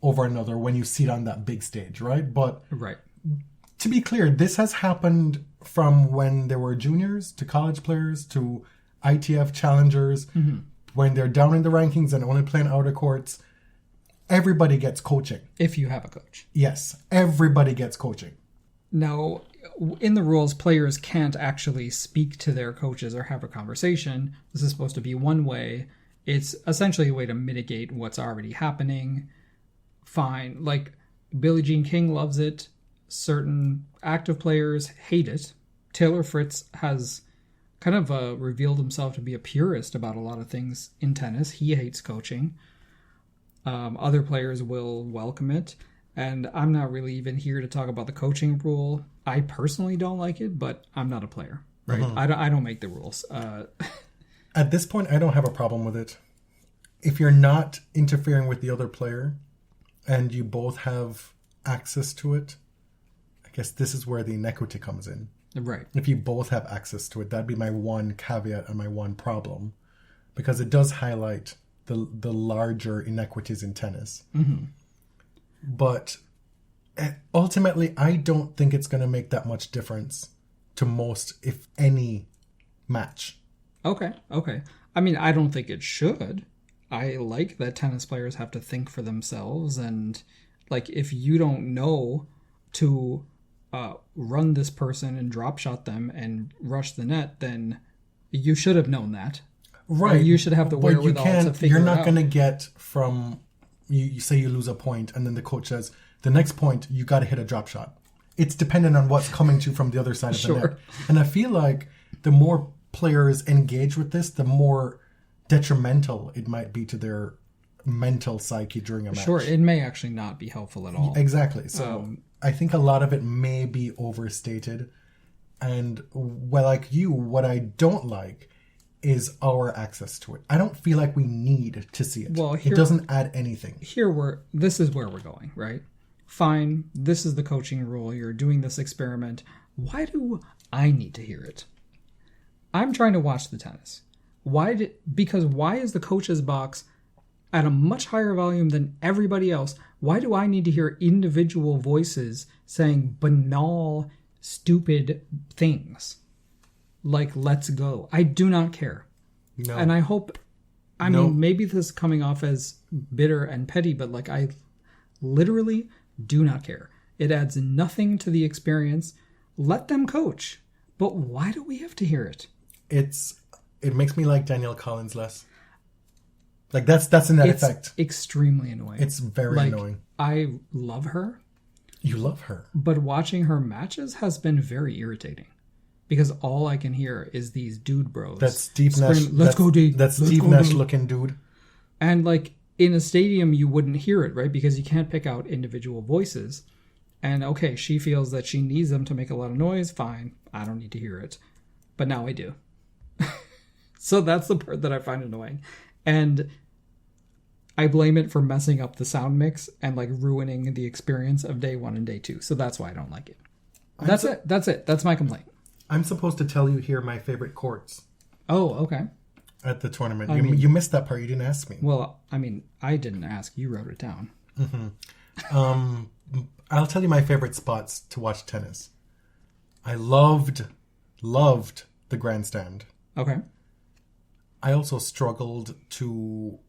over another when you see it on that big stage, right? But right. To be clear, this has happened from when there were juniors to college players to ITF challengers, when they're down in the rankings and only playing outer courts. Everybody gets coaching. If you have a coach. Yes, everybody gets coaching. Now, in the rules, players can't actually speak to their coaches or have a conversation. This is supposed to be one way. It's essentially a way to mitigate what's already happening. Fine. Billie Jean King loves it. Certain active players hate it. Taylor Fritz has kind of revealed himself to be a purist about a lot of things in tennis. He hates coaching. Other players will welcome it. And I'm not really even here to talk about the coaching rule. I personally don't like it, but I'm not a player, right? I don't make the rules. At this point, I don't have a problem with it. If you're not interfering with the other player and you both have access to it, guess this is where the inequity comes in. Right. If you both have access to it, that'd be my one caveat and my one problem, because it does highlight the larger inequities in tennis. Mm-hmm. But ultimately, I don't think it's going to make that much difference to most, if any, match. Okay. I mean, I don't think it should. I like that tennis players have to think for themselves, and like if you don't know to run this person and drop shot them and rush the net, then you should have known that. Right. Or you should have the wherewithal to figure it out. You're not going to get from, you say you lose a point, and then the coach says, the next point, you got to hit a drop shot. It's dependent on what's coming to you from the other side of the net. And I feel like the more players engage with this, the more detrimental it might be to their mental psyche during a match. Sure, it may actually not be helpful at all. Exactly. So I think a lot of it may be overstated. And like you, what I don't like is our access to it. I don't feel like we need to see it. Well, it doesn't add anything. This is where we're going, right? Fine, this is the coaching rule. You're doing this experiment. Why do I need to hear it? I'm trying to watch the tennis. Because why is the coach's box at a much higher volume than everybody else? Why do I need to hear individual voices saying banal, stupid things? Like, let's go. I do not care. No. And I hope, I mean, maybe this is coming off as bitter and petty, but like, I literally do not care. It adds nothing to the experience. Let them coach. But why do we have to hear it? It makes me like Danielle Collins less. Like, that's a net effect. It's extremely annoying. It's very annoying. I love her. You love her. But watching her matches has been very irritating. Because all I can hear is these dude bros. That's Steve Nash. Let's go, D. That's Steve Nash looking dude. And like in a stadium, you wouldn't hear it, right? Because you can't pick out individual voices. And okay, she feels that she needs them to make a lot of noise. Fine. I don't need to hear it. But now I do. So that's the part that I find annoying. And I blame it for messing up the sound mix and like ruining the experience of day 1 and day 2. So that's why I don't like it. That's it. That's my complaint. I'm supposed to tell you here my favorite courts. Oh, okay. At the tournament. You missed that part. You didn't ask me. Well, I mean, I didn't ask. You wrote it down. Mm-hmm. I'll tell you my favorite spots to watch tennis. I loved the grandstand. Okay. I also struggled to,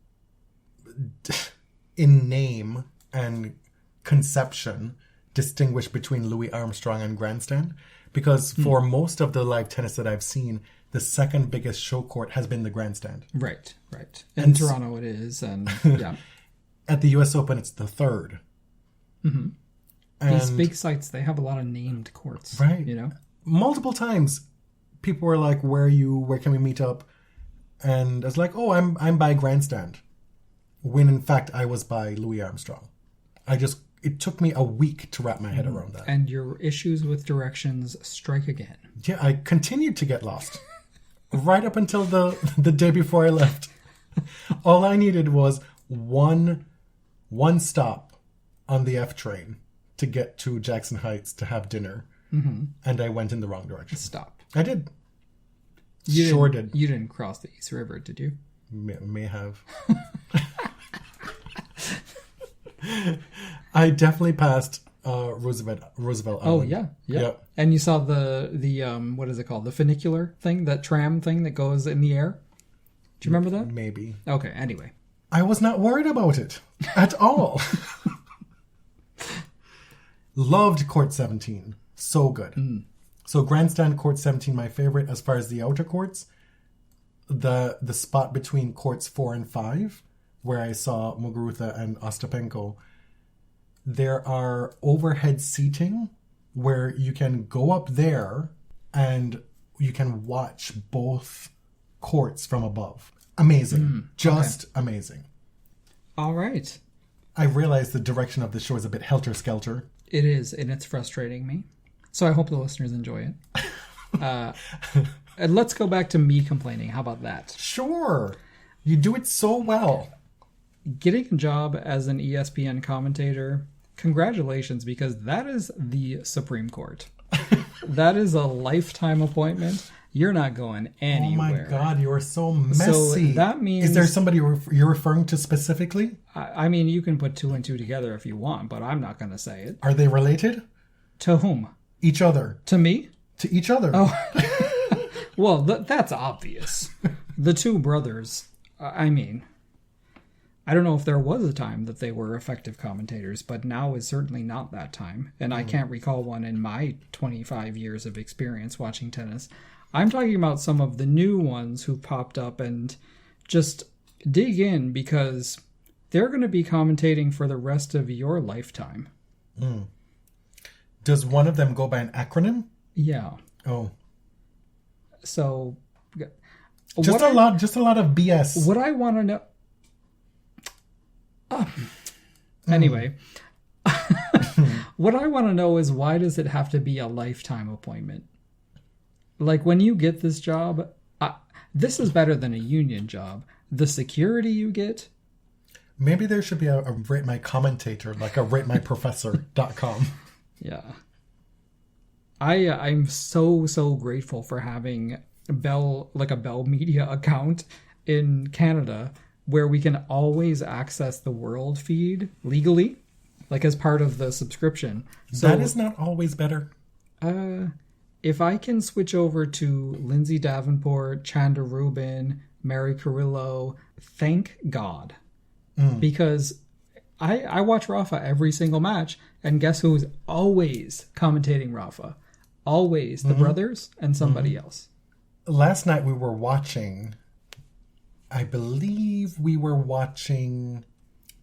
in name and conception, distinguish between Louis Armstrong and grandstand. Because for most of the live tennis that I've seen, the second biggest show court has been the grandstand. Right. In Toronto it is, and yeah. At the US Open, it's the third. Mm-hmm. These big sites, they have a lot of named courts. Right. You know? Multiple times, people were like, where are you? Where can we meet up? And I was like, oh, I'm by grandstand. When in fact, I was by Louis Armstrong. It took me a week to wrap my head around that. And your issues with directions strike again. Yeah, I continued to get lost. Right up until the day before I left. All I needed was one stop on the F train to get to Jackson Heights to have dinner. Mm-hmm. And I went in the wrong direction. Stop. I did. You didn't cross the East River, did you? May have. I definitely passed Roosevelt Island. Oh yeah. Yep. And you saw the what is it called? The funicular thing, that tram thing that goes in the air. Do you remember that? Maybe. Okay. Anyway, I was not worried about it at all. Loved Court 17. So good. So grandstand Court 17, my favorite. As far as the outer courts, the spot between courts 4 and 5, where I saw Muguruza and Ostapenko, there are overhead seating where you can go up there and you can watch both courts from above. Amazing. Amazing. All right. I realize the direction of the show is a bit helter-skelter. It is, and it's frustrating me. So I hope the listeners enjoy it. And let's go back to me complaining. How about that? Sure. You do it so well. Getting a job as an ESPN commentator congratulations, because that is the Supreme Court. That is a lifetime appointment. You're not going anywhere. Oh my God, you are so messy. So that means... Is there somebody you're referring to specifically? I mean, you can put 2 and 2 together if you want, but I'm not going to say it. Are they related? To whom? Each other. To me? To each other. Oh. Well, that's obvious. The 2 brothers, I mean... I don't know if there was a time that they were effective commentators, but now is certainly not that time. And I can't recall one in my 25 years of experience watching tennis. I'm talking about some of the new ones who popped up, and just dig in, because they're going to be commentating for the rest of your lifetime. Does one of them go by an acronym? Yeah. Oh. So just a lot of BS. What I want to know... Anyway, what I want to know is, why does it have to be a lifetime appointment? Like, when you get this job, this is better than a union job. The security you get. Maybe there should be a rate my commentator, like a ratemyprofessor.com. Yeah. I'm so grateful for having a Bell Media account in Canada, where we can always access the world feed legally, like as part of the subscription. So that is not always better. If I can switch over to Lindsay Davenport, Chanda Rubin, Mary Carrillo, thank God. Because I watch Rafa every single match, and guess who's always commentating Rafa? Always the brothers and somebody else. Last night we were watching... I believe we were watching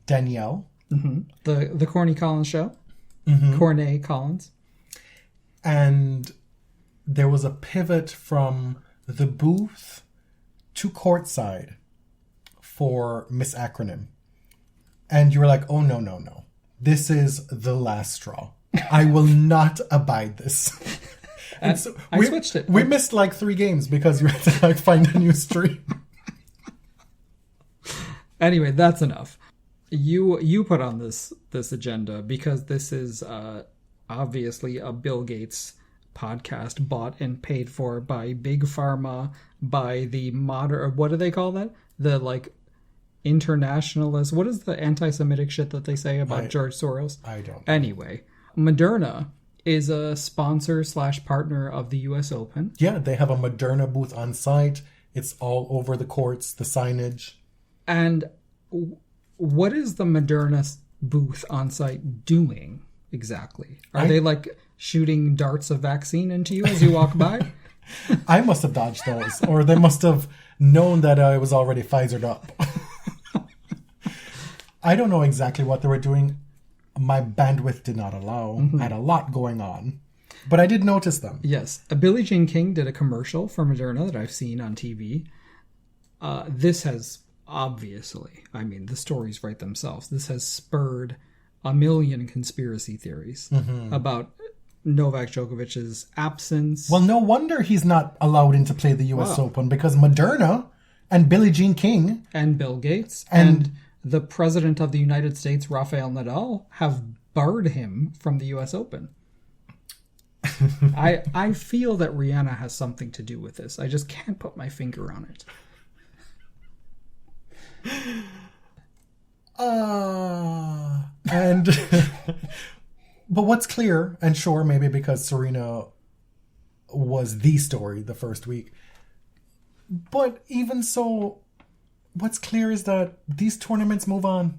Danielle. The Corny Collins show. Cornet Collins. And there was a pivot from the booth to courtside for Miss Acronym. And you were like, oh, no. This is the last straw. I will not abide this. And so I switched it. We missed like 3 games because you had to find a new stream. Anyway, that's enough. You put on this agenda because this is obviously a Bill Gates podcast bought and paid for by Big Pharma, by the modern... What do they call that? The, like, internationalist... What is the anti-Semitic shit that they say about George Soros? I don't know. Anyway, Moderna is a sponsor/partner of the U.S. Open. Yeah, they have a Moderna booth on site. It's all over the courts, the signage... And what is the Moderna booth on site doing exactly? Are they like shooting darts of vaccine into you as you walk by? I must have dodged those, or they must have known that I was already Pfizered up. I don't know exactly what they were doing. My bandwidth did not allow. I had a lot going on, but I did notice them. Yes. Billie Jean King did a commercial for Moderna that I've seen on TV. This has... Obviously, I mean, the stories write themselves. This has spurred a million conspiracy theories about Novak Djokovic's absence. Well, no wonder he's not allowed in to play the U.S. Open, because Moderna and Billie Jean King... And Bill Gates and the president of the United States, Rafael Nadal, have barred him from the U.S. Open. I feel that Rihanna has something to do with this. I just can't put my finger on it. But what's clear, and sure, maybe because Serena was the story the first week, but even so, what's clear is that these tournaments move on.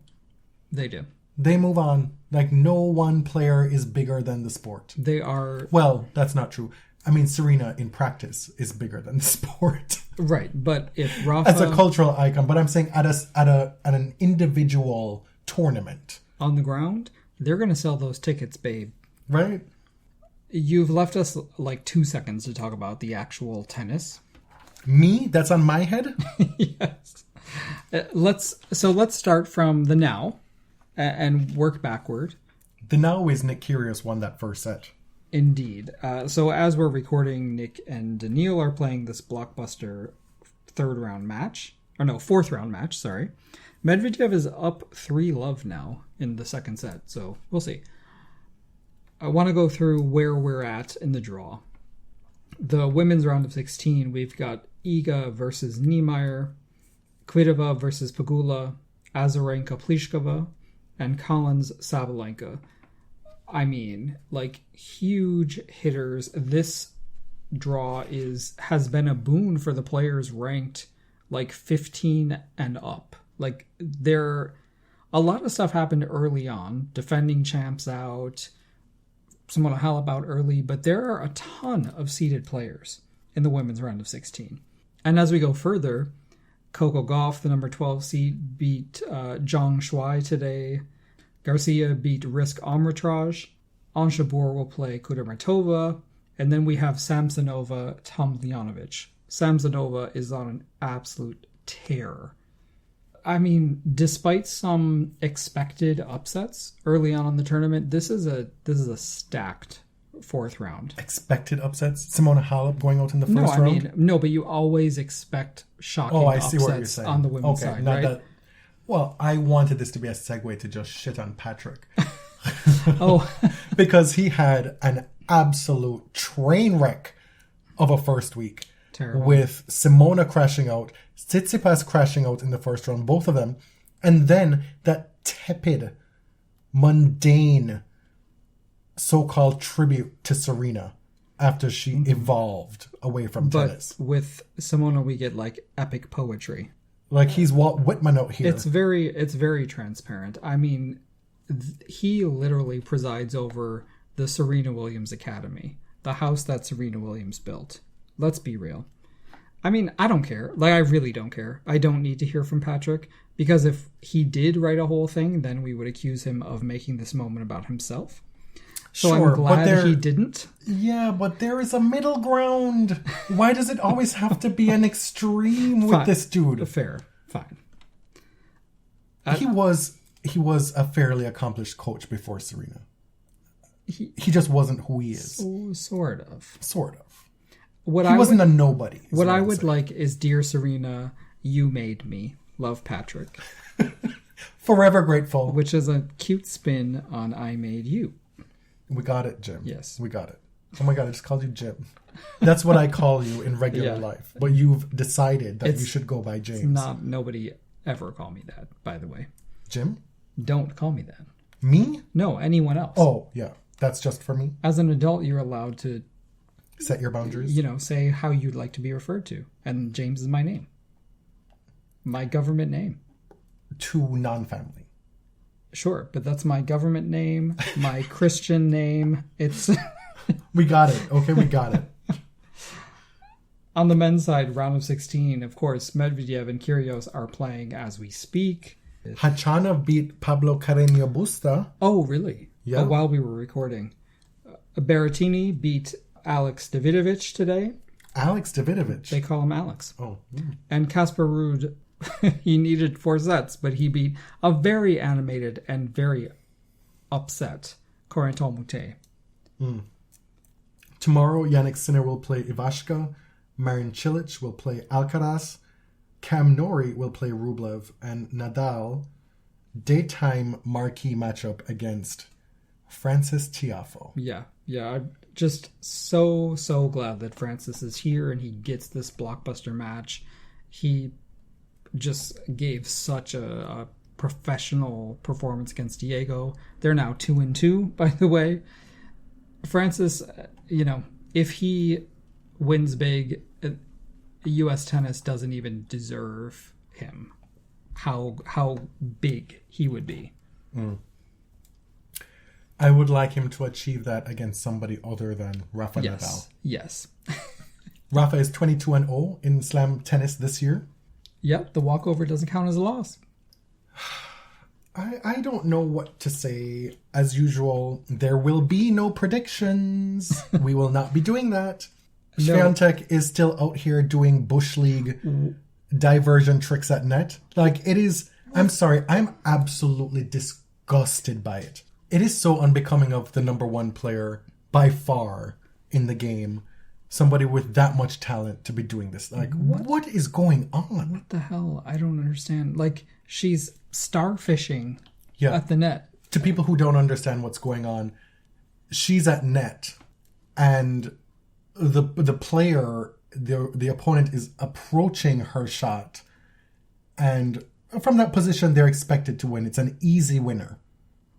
They do. They move on. Like, no one player is bigger than the sport. They are... Well, that's not true. I mean, Serena in practice is bigger than the sport. Right, but if Rafa... As a cultural icon, but I'm saying at an individual tournament. On the ground, they're going to sell those tickets, babe. Right? You've left us like 2 seconds to talk about the actual tennis. Me? That's on my head? Yes. Let's start from the now and work backward. The now is Nick Kyrgios won that first set. Indeed. So as we're recording, Nick and Danielle are playing this blockbuster fourth round match, sorry. Medvedev is up 3-love now in the second set, so we'll see. I want to go through where we're at in the draw. The women's round of 16, we've got Iga versus Niemeyer, Kvitova versus Pegula, Azarenka Pliskova, and Collins Sabalenka. I mean, like, huge hitters. This draw has been a boon for the players ranked like 15 and up. Like, a lot of stuff happened early on, defending champs out, Simona Halep out early, but there are a ton of seeded players in the women's round of 16. And as we go further, Coco Gauff, the number 12 seed, beat Zhang Shuai today. Garcia beat Risk Amritraj. Ons Jabeur will play Kudermetova. And then we have Samsonova Tomljanovic. Samsonova is on an absolute tear. I mean, despite some expected upsets early on in the tournament, this is a stacked fourth round. Expected upsets? Simona Halep going out in the first round? No, but you always expect shocking upsets on the women's side, right? That, well, I wanted this to be a segue to just shit on Patrick. Oh. Because he had an absolute train wreck of a first week. Terrible. With Simona crashing out, Tsitsipas crashing out in the first round, both of them. And then that tepid, mundane, so-called tribute to Serena after she evolved away from tennis. But with Simona, we get like epic poetry. Like he's Walt Whitman out here. It's very transparent. I mean, he literally presides over the Serena Williams Academy, the house that Serena Williams built. Let's be real. I mean, I don't care. Like, I really don't care. I don't need to hear from Patrick, because if he did write a whole thing, then we would accuse him of making this moment about himself. So sure, I'm glad he didn't. Yeah, but there is a middle ground. Why does it always have to be an extreme with this dude? Fair. Fine. He was a fairly accomplished coach before Serena. He just wasn't who he is. Sort of. He wasn't a nobody. What I would like is, Dear Serena, you made me. Love, Patrick. Forever grateful. Which is a cute spin on I made you. We got it, Jim. Yes. We got it. Oh my God, I just called you Jim. That's what I call you in regular life. But you've decided that you should go by James. Nobody ever call me that, by the way. Jim? Don't call me that. Me? No, anyone else. Oh, yeah. That's just for me? As an adult, you're allowed to set your boundaries. Say how you'd like to be referred to. And James is my name. My government name. To non-family. Sure, but that's my government name, my Christian name. It's We got it. Okay, we got it. On the men's side, round of 16, of course, Medvedev and Kyrgios are playing as we speak. Hachana beat Pablo Carreño Busta. Oh, really? Yeah. While we were recording. Berrettini beat Alex Davidovich today. Alex Davidovich? They call him Alex. Oh. And Casper Ruud, he needed 4 sets, but he beat a very animated and very upset Corentin Moutet. Tomorrow, Yannick Sinner will play Ivashka. Marin Cilic will play Alcaraz. Cam Norrie will play Rublev. And Nadal, daytime marquee matchup against Francis Tiafoe. Yeah. I'm just so glad that Francis is here and he gets this blockbuster match. He just gave such a professional performance against Diego. They're now 2-2, by the way. Francis, if he wins big, U.S. tennis doesn't even deserve him. How big he would be. I would like him to achieve that against somebody other than Rafa Nadal. Yes. Rafa is 22-0 in slam tennis this year. Yep, the walkover doesn't count as a loss. I don't know what to say. As usual, there will be no predictions. We will not be doing that. No. Swiatek is still out here doing Bush League diversion tricks at net. Like, it is... I'm sorry, I'm absolutely disgusted by it. It is so unbecoming of the number one player by far in the game somebody with that much talent to be doing this. Like, what is going on? What the hell? I don't understand. Like, she's starfishing Yeah. at the net. To people who don't understand what's going on, she's at net, and the player, the opponent is approaching her shot, and from that position they're expected to win. It's an easy winner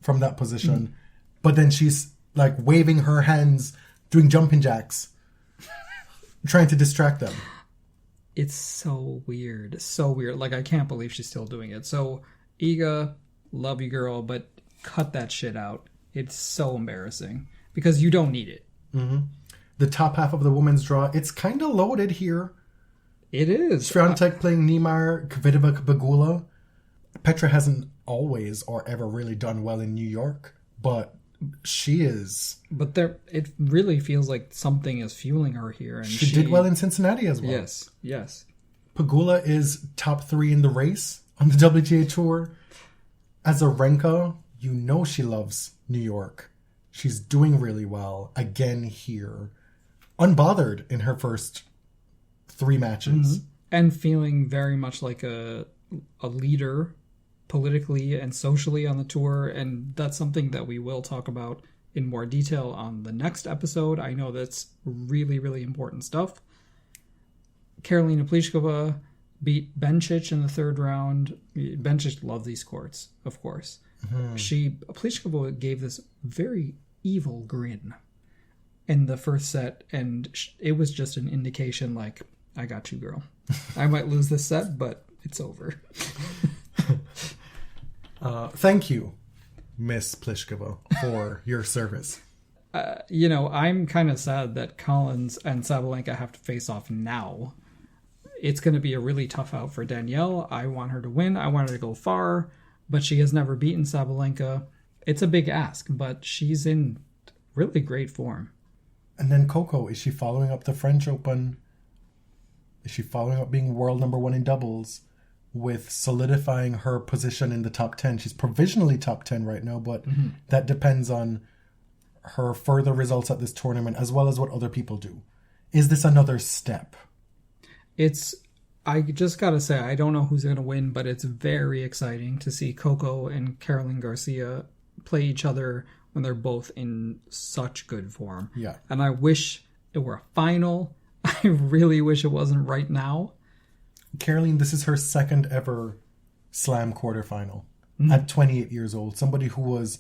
from that position. But then she's like waving her hands, doing jumping jacks, trying to distract them. It's so weird. So weird. Like, I can't believe she's still doing it. So, Iga, love you, girl, but cut that shit out. It's so embarrassing because you don't need it. Mm-hmm. The top half of the women's draw, it's kind of loaded here. It is. Swiatek playing Niemeyer, Kvitova, Bagula. Petra hasn't always or ever really done well in New York, but she is. But it really feels like something is fueling her here. And she did well in Cincinnati as well. Yes. Pagula is top 3 in the race on the WTA Tour. Azarenka, you know she loves New York. She's doing really well again here. Unbothered in her first 3 matches. Mm-hmm. And feeling very much like a leader politically and socially on the tour. And that's something that we will talk about in more detail on the next episode. I know that's really, really important stuff. Karolina Pliskova beat Bencic in the 3rd round. Bencic loved these courts, of course. Mm-hmm. Pliskova gave this very evil grin in the first set, and it was just an indication like, I got you, girl. I might lose this set, but it's over. Thank you, Miss Pliskova, for your service. I'm kind of sad that Collins and Sabalenka have to face off now. It's going to be a really tough out for Danielle. I want her to win. I want her to go far, but she has never beaten Sabalenka. It's a big ask, but she's in really great form. And then Coco, is she following up the French Open? Is she following up being world number 1 in doubles with solidifying her position in the top 10? She's provisionally top 10 right now, but that depends on her further results at this tournament as well as what other people do. Is this another step? I just gotta say, I don't know who's gonna win, but it's very exciting to see Coco and Caroline Garcia play each other when they're both in such good form. Yeah. And I wish it were a final. I really wish it wasn't right now. Caroline, this is her 2nd ever Slam quarterfinal at 28 years old. Somebody who was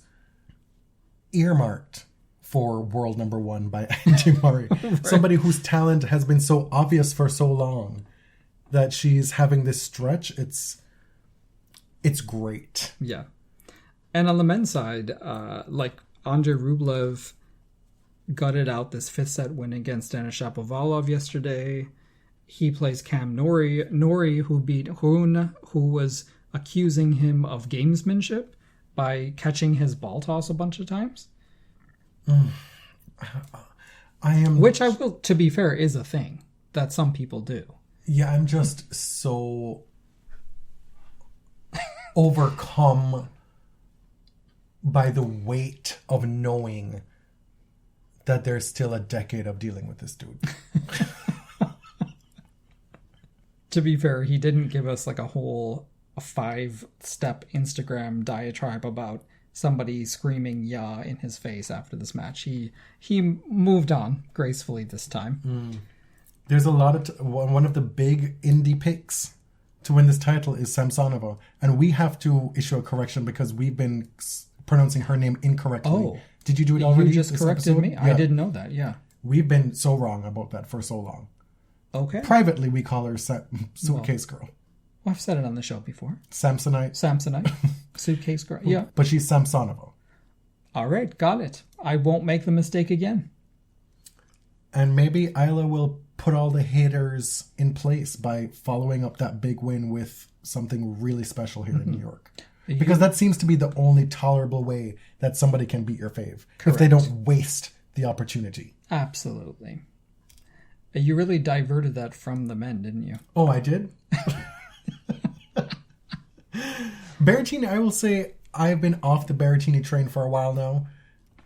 earmarked for world number 1 by Andy Murray. Right. Somebody whose talent has been so obvious for so long that she's having this stretch. It's great. Yeah. And on the men's side, Andrei Rublev gutted out this 5th set win against Denis Shapovalov yesterday. He plays Cam Norrie, who beat Rune, who was accusing him of gamesmanship by catching his ball toss a bunch of times. Which I will, to be fair, is a thing that some people do. Yeah, I'm just so overcome by the weight of knowing that there's still a decade of dealing with this dude. To be fair, he didn't give us like a 5-step Instagram diatribe about somebody screaming "yeah" in his face after this match. He moved on gracefully this time. There's a lot of one of the big indie picks to win this title is Samsonova, and we have to issue a correction because we've been pronouncing her name incorrectly. Oh, did you do it already? You just corrected episode? me. Yeah. I didn't know that. Yeah, we've been so wrong about that for so long. Okay. Privately, we call her Suitcase Girl. Well, I've said it on the show before. Samsonite. Suitcase Girl. Yeah, but she's Samsonova. All right, got it. I won't make the mistake again. And maybe Isla will put all the haters in place by following up that big win with something really special here in New York. Because that seems to be the only tolerable way that somebody can beat your fave. Correct. If they don't waste the opportunity. Absolutely. You really diverted that from the men, didn't you? Oh, I did? Berrettini, I will say I've been off the Berrettini train for a while now.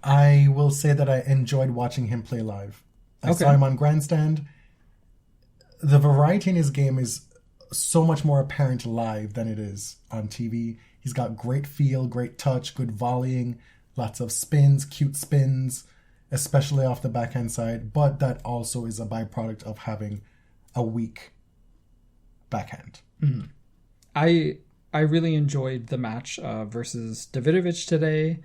I will say that I enjoyed watching him play live. I saw him on Grandstand. The variety in his game is so much more apparent live than it is on TV. He's got great feel, great touch, good volleying, lots of spins, cute spins, especially off the backhand side. But that also is a byproduct of having a weak backhand. Mm-hmm. I really enjoyed the match versus Davidovich today.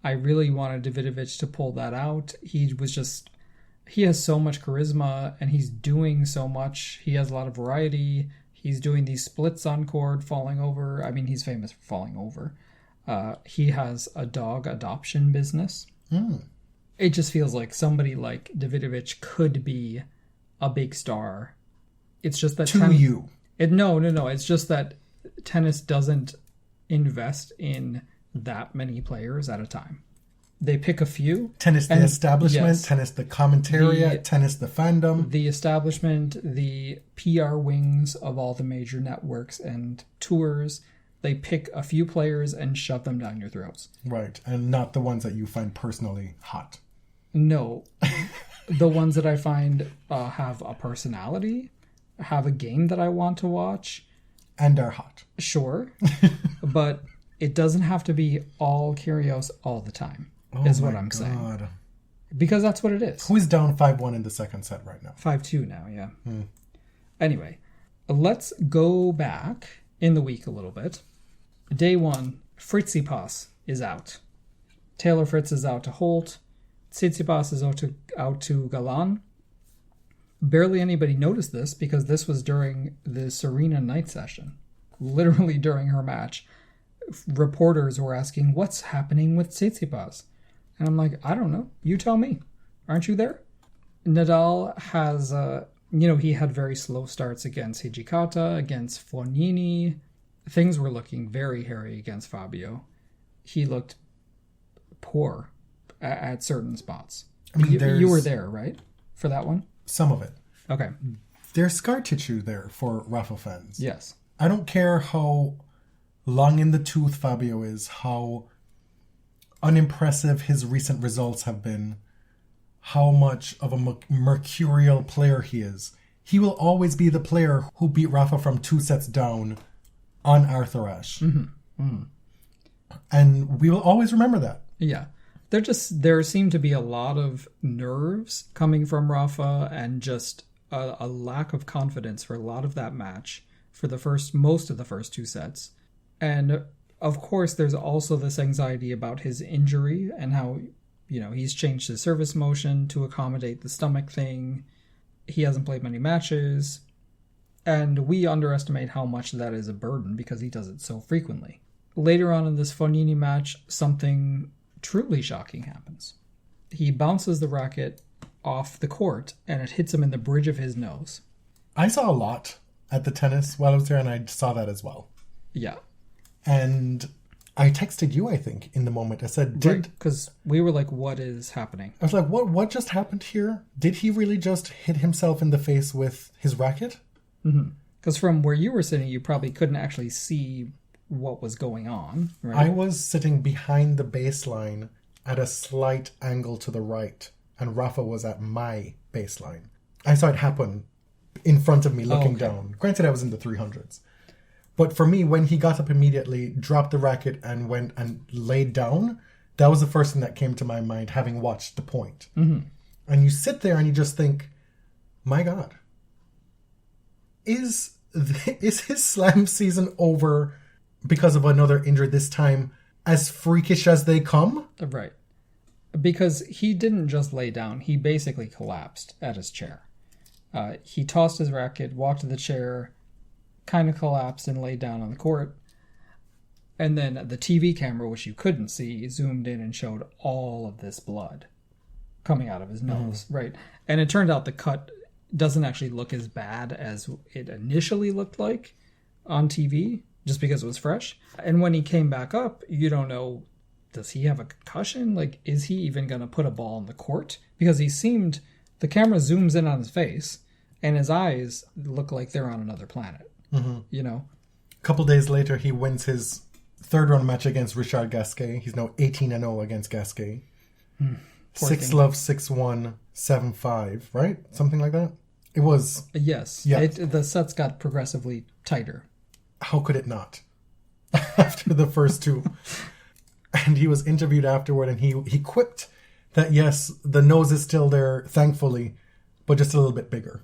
I really wanted Davidovich to pull that out. He has so much charisma and he's doing so much. He has a lot of variety. He's doing these splits on court, falling over. I mean, he's famous for falling over. He has a dog adoption business. It just feels like somebody like Davidovich could be a big star. It's just that... No. It's just that tennis doesn't invest in that many players at a time. They pick a few. Tennis the establishment, yes. Tennis the commentariat, tennis the fandom. The establishment, the PR wings of all the major networks and tours, they pick a few players and shove them down your throats. Right, and not the ones that you find personally hot. No. The ones that I find have a personality, have a game that I want to watch. And are hot. Sure. But it doesn't have to be all Kyrgios all the time. Is what I'm saying. Because that's what it is. Who's down 5-1 in the second set right now? 5-2 now, yeah. Anyway, let's go back in the week a little bit. Day 1, Tsitsipas is out. Taylor Fritz is out to Holt. Tsitsipas is out to Galan. Barely anybody noticed this because this was during the Serena night session. Literally during her match. Reporters were asking, what's happening with Tsitsipas? And I'm like, I don't know. You tell me. Aren't you there? Nadal has, he had very slow starts against Hijikata, against Fognini. Things were looking very hairy against Fabio. He looked poor at certain spots. I mean, you were there, right? For that one? Some of it. Okay. There's scar tissue there for Rafa fans. Yes. I don't care how long in the tooth Fabio is, how unimpressive his recent results have been, how much of a mercurial player he is. He will always be the player who beat Rafa from 2 sets down on Arthur Ashe. And we will always remember that. Yeah. There seemed to be a lot of nerves coming from Rafa and just a lack of confidence for a lot of that match for most of the first 2 sets. And of course, there's also this anxiety about his injury and how, he's changed his service motion to accommodate the stomach thing. He hasn't played many matches. And we underestimate how much that is a burden because he does it so frequently. Later on in this Fognini match, something truly shocking happens. He bounces the racket off the court and it hits him in the bridge of his nose. I saw a lot at the tennis while I was there and I saw that as well. Yeah. And I texted you, I think, in the moment. I said, because we were like, what is happening? I was like, what just happened here? Did he really just hit himself in the face with his racket? Because from where you were sitting, you probably couldn't actually see what was going on, right? I was sitting behind the baseline at a slight angle to the right, and Rafa was at my baseline. I saw it happen in front of me looking down. Granted, I was in the 300s. But for me, when he got up immediately, dropped the racket and went and laid down, that was the first thing that came to my mind, having watched the point. And you sit there and you just think, my God, is his slam season over because of another injury this time as freakish as they come? Right. Because he didn't just lay down. He basically collapsed at his chair. He tossed his racket, walked to the chair, kind of collapsed and laid down on the court. And then the TV camera, which you couldn't see, zoomed in and showed all of this blood coming out of his nose. Right. And it turned out the cut doesn't actually look as bad as it initially looked like on TV, just because it was fresh. And when he came back up, you don't know, does he have a concussion? Like, is he even going to put a ball on the court? Because the camera zooms in on his face, and his eyes look like they're on another planet. A couple days later, he wins his third round match against Richard Gasquet. He's now 18-0 against Gasquet. 6-love, 6-1. 7-5, right? Something like that. It was. Yes. Yeah. The sets got progressively tighter. How could it not? After the first two. And he was interviewed afterward, and he quipped that, yes, the nose is still there, thankfully, but just a little bit bigger.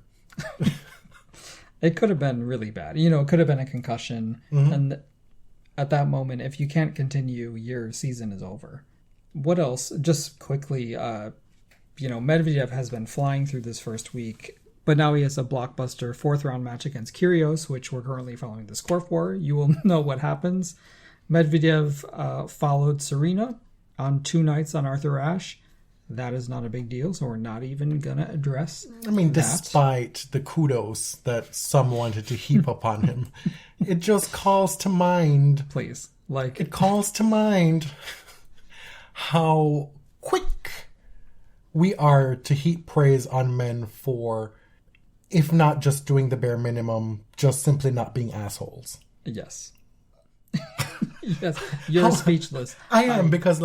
It could have been really bad. It could have been a concussion. Mm-hmm. And at that moment, if you can't continue, your season is over. What else? Just quickly, Medvedev has been flying through this first week, but now he has a blockbuster 4th round match against Kyrgios, which we're currently following the score for. You will know what happens. Medvedev followed Serena on 2 nights on Arthur Ashe. That is not a big deal, so we're not even going to address that. Despite the kudos that some wanted to heap upon him, it just calls to mind... Please. It calls to mind how quick we are to heap praise on men for, if not just doing the bare minimum, just simply not being assholes. Yes. Yes, you're speechless. I am, because,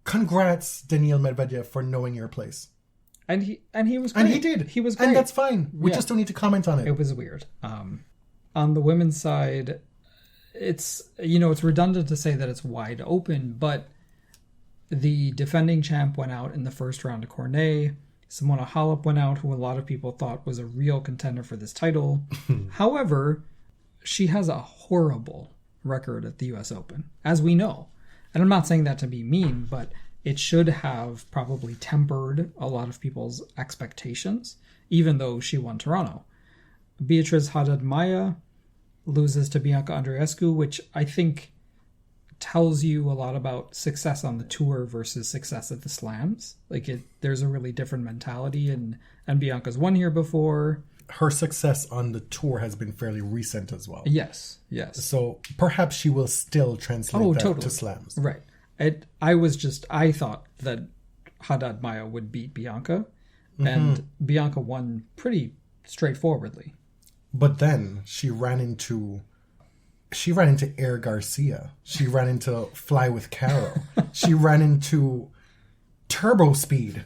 congrats, Danielle Medvedev, for knowing your place. And he was great. And he did. He was great. And that's fine. We just don't need to comment on it. It was weird. On the women's side, it's redundant to say that it's wide open, but the defending champ went out in the first round to Cornet. Simona Halep went out, who a lot of people thought was a real contender for this title. However, she has a horrible record at the US Open, as we know. And I'm not saying that to be mean, but it should have probably tempered a lot of people's expectations, even though she won Toronto. Beatriz Haddad-Maia loses to Bianca Andreescu, which I think tells you a lot about success on the tour versus success at the slams. There's a really different mentality, and Bianca's won here before. Her success on the tour has been fairly recent as well. Yes. So perhaps she will still translate to slams. Right. I thought that Haddad-Maia would beat Bianca, and Bianca won pretty straightforwardly. But then she ran into Air Garcia. She ran into Fly with Caro. She ran into Turbo Speed.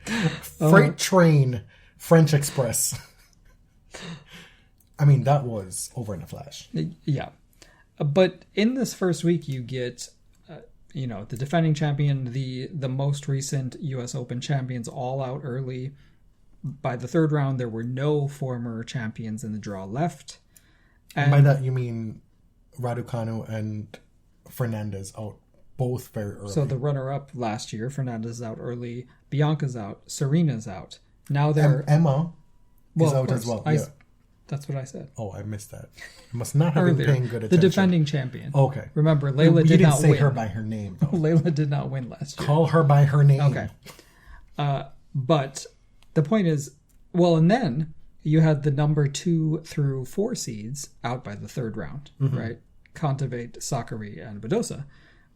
Freight Train. French Express. That was over in a flash. Yeah. But in this first week, you get, the defending champion, the most recent U.S. Open champions all out early. By the 3rd round, there were no former champions in the draw left. And by that, you mean Raducanu and Fernandez out both very early. So the runner-up last year, Fernandez is out early. Bianca's out. Serena's out. Now they're... Emma is out as well. That's what I said. Oh, I missed that. I must not have been paying good attention. The defending champion. Okay. Remember, Layla did not win. You didn't say her by her name, though. Layla did not win last year. Call her by her name. Okay. But the point is, and then you had the number 2 through 4 seeds out by the 3rd round, right? Kontaveit, Sakari, and Badosa.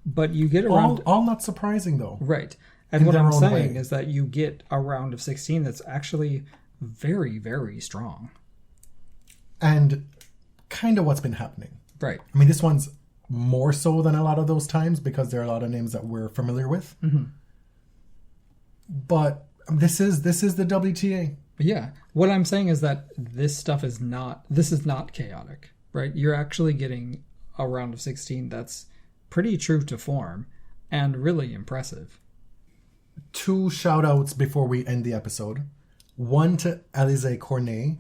But you get around... All not surprising, though. Right. And what I'm saying is that you get a round of 16 that's actually very, very strong. And kind of what's been happening. Right. This one's more so than a lot of those times because there are a lot of names that we're familiar with. Mm-hmm. But this is the WTA. Yeah. What I'm saying is that this is not chaotic, right? You're actually getting a round of 16 that's pretty true to form and really impressive. 2 shout-outs before we end the episode. One to Alizé Cornet.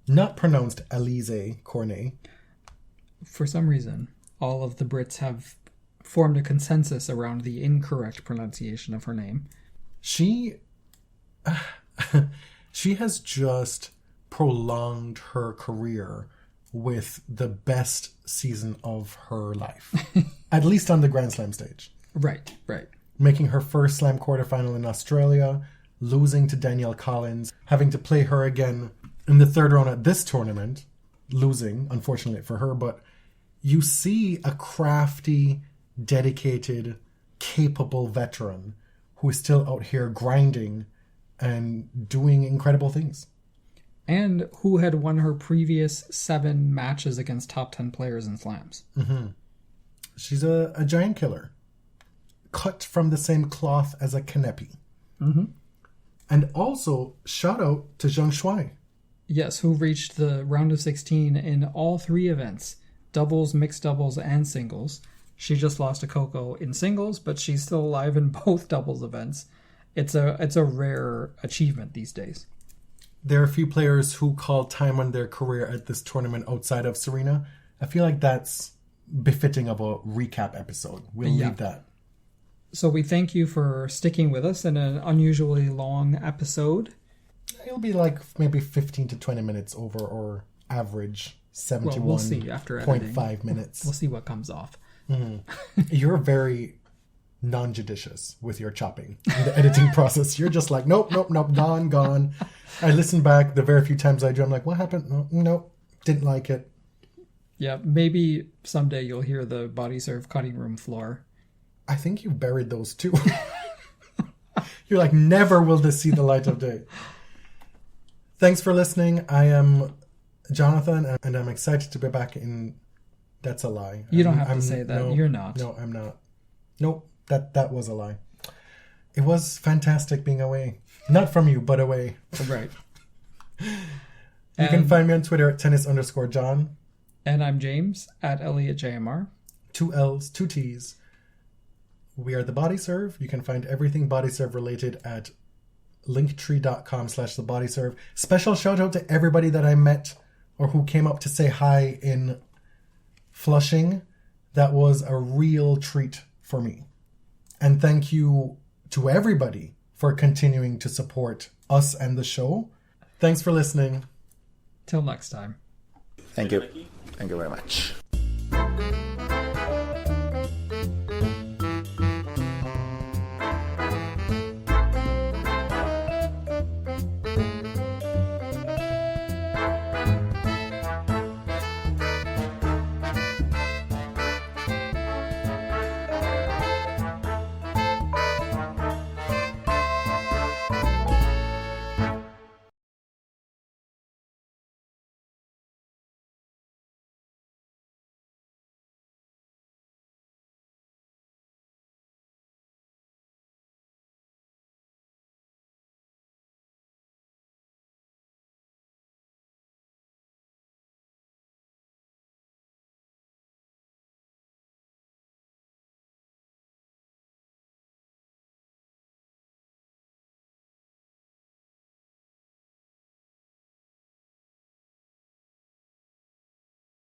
Not pronounced Alizé Cornet. For some reason, all of the Brits have formed a consensus around the incorrect pronunciation of her name. She has just prolonged her career with the best season of her life. At least on the Grand Slam stage. Right. Making her first Slam quarterfinal in Australia, losing to Danielle Collins, having to play her again in the 3rd round at this tournament, losing, unfortunately for her, but you see a crafty, dedicated, capable veteran who is still out here grinding and doing incredible things. And who had won her previous 7 matches against top 10 players in slams. Mm-hmm. She's a giant killer. Cut from the same cloth as a Kanepi. And also, shout out to Zhang Shuai. Yes, who reached the round of 16 in all 3 events, doubles, mixed doubles, and singles. She just lost to Coco in singles, but she's still alive in both doubles events. It's a rare achievement these days. There are a few players who call time on their career at this tournament outside of Serena. I feel like that's befitting of a recap episode. We'll leave that. So we thank you for sticking with us in an unusually long episode. It'll be like maybe 15 to 20 minutes over our average 71.5 we'll see after editing. minutes. We'll see what comes off. You're very non-judicious with your chopping in the editing process. You're just like, nope, gone. I listen back the very few times I do. I'm like, what happened? Nope, didn't like it. Yeah, maybe someday you'll hear the body serve cutting room floor. I think you buried those too. You're like, never will this see the light of day. Thanks for listening. I am Jonathan, and I'm excited to be back in... That's a lie. You don't have to say that. No, you're not. No, I'm not. Nope, that was a lie. It was fantastic being away. Not from you, but away. Right. You can find me on Twitter at tennis_John. And I'm James at ElliotJMR. 2 L's, 2 T's. We are the Body Serve. You can find everything Body Serve related at linktree.com/thebodyserve. Special shout out to everybody that I met or who came up to say hi in Flushing. That was a real treat for me. And thank you to everybody for continuing to support us and the show. Thanks for listening. Till next time. Thank you. Thank you very much.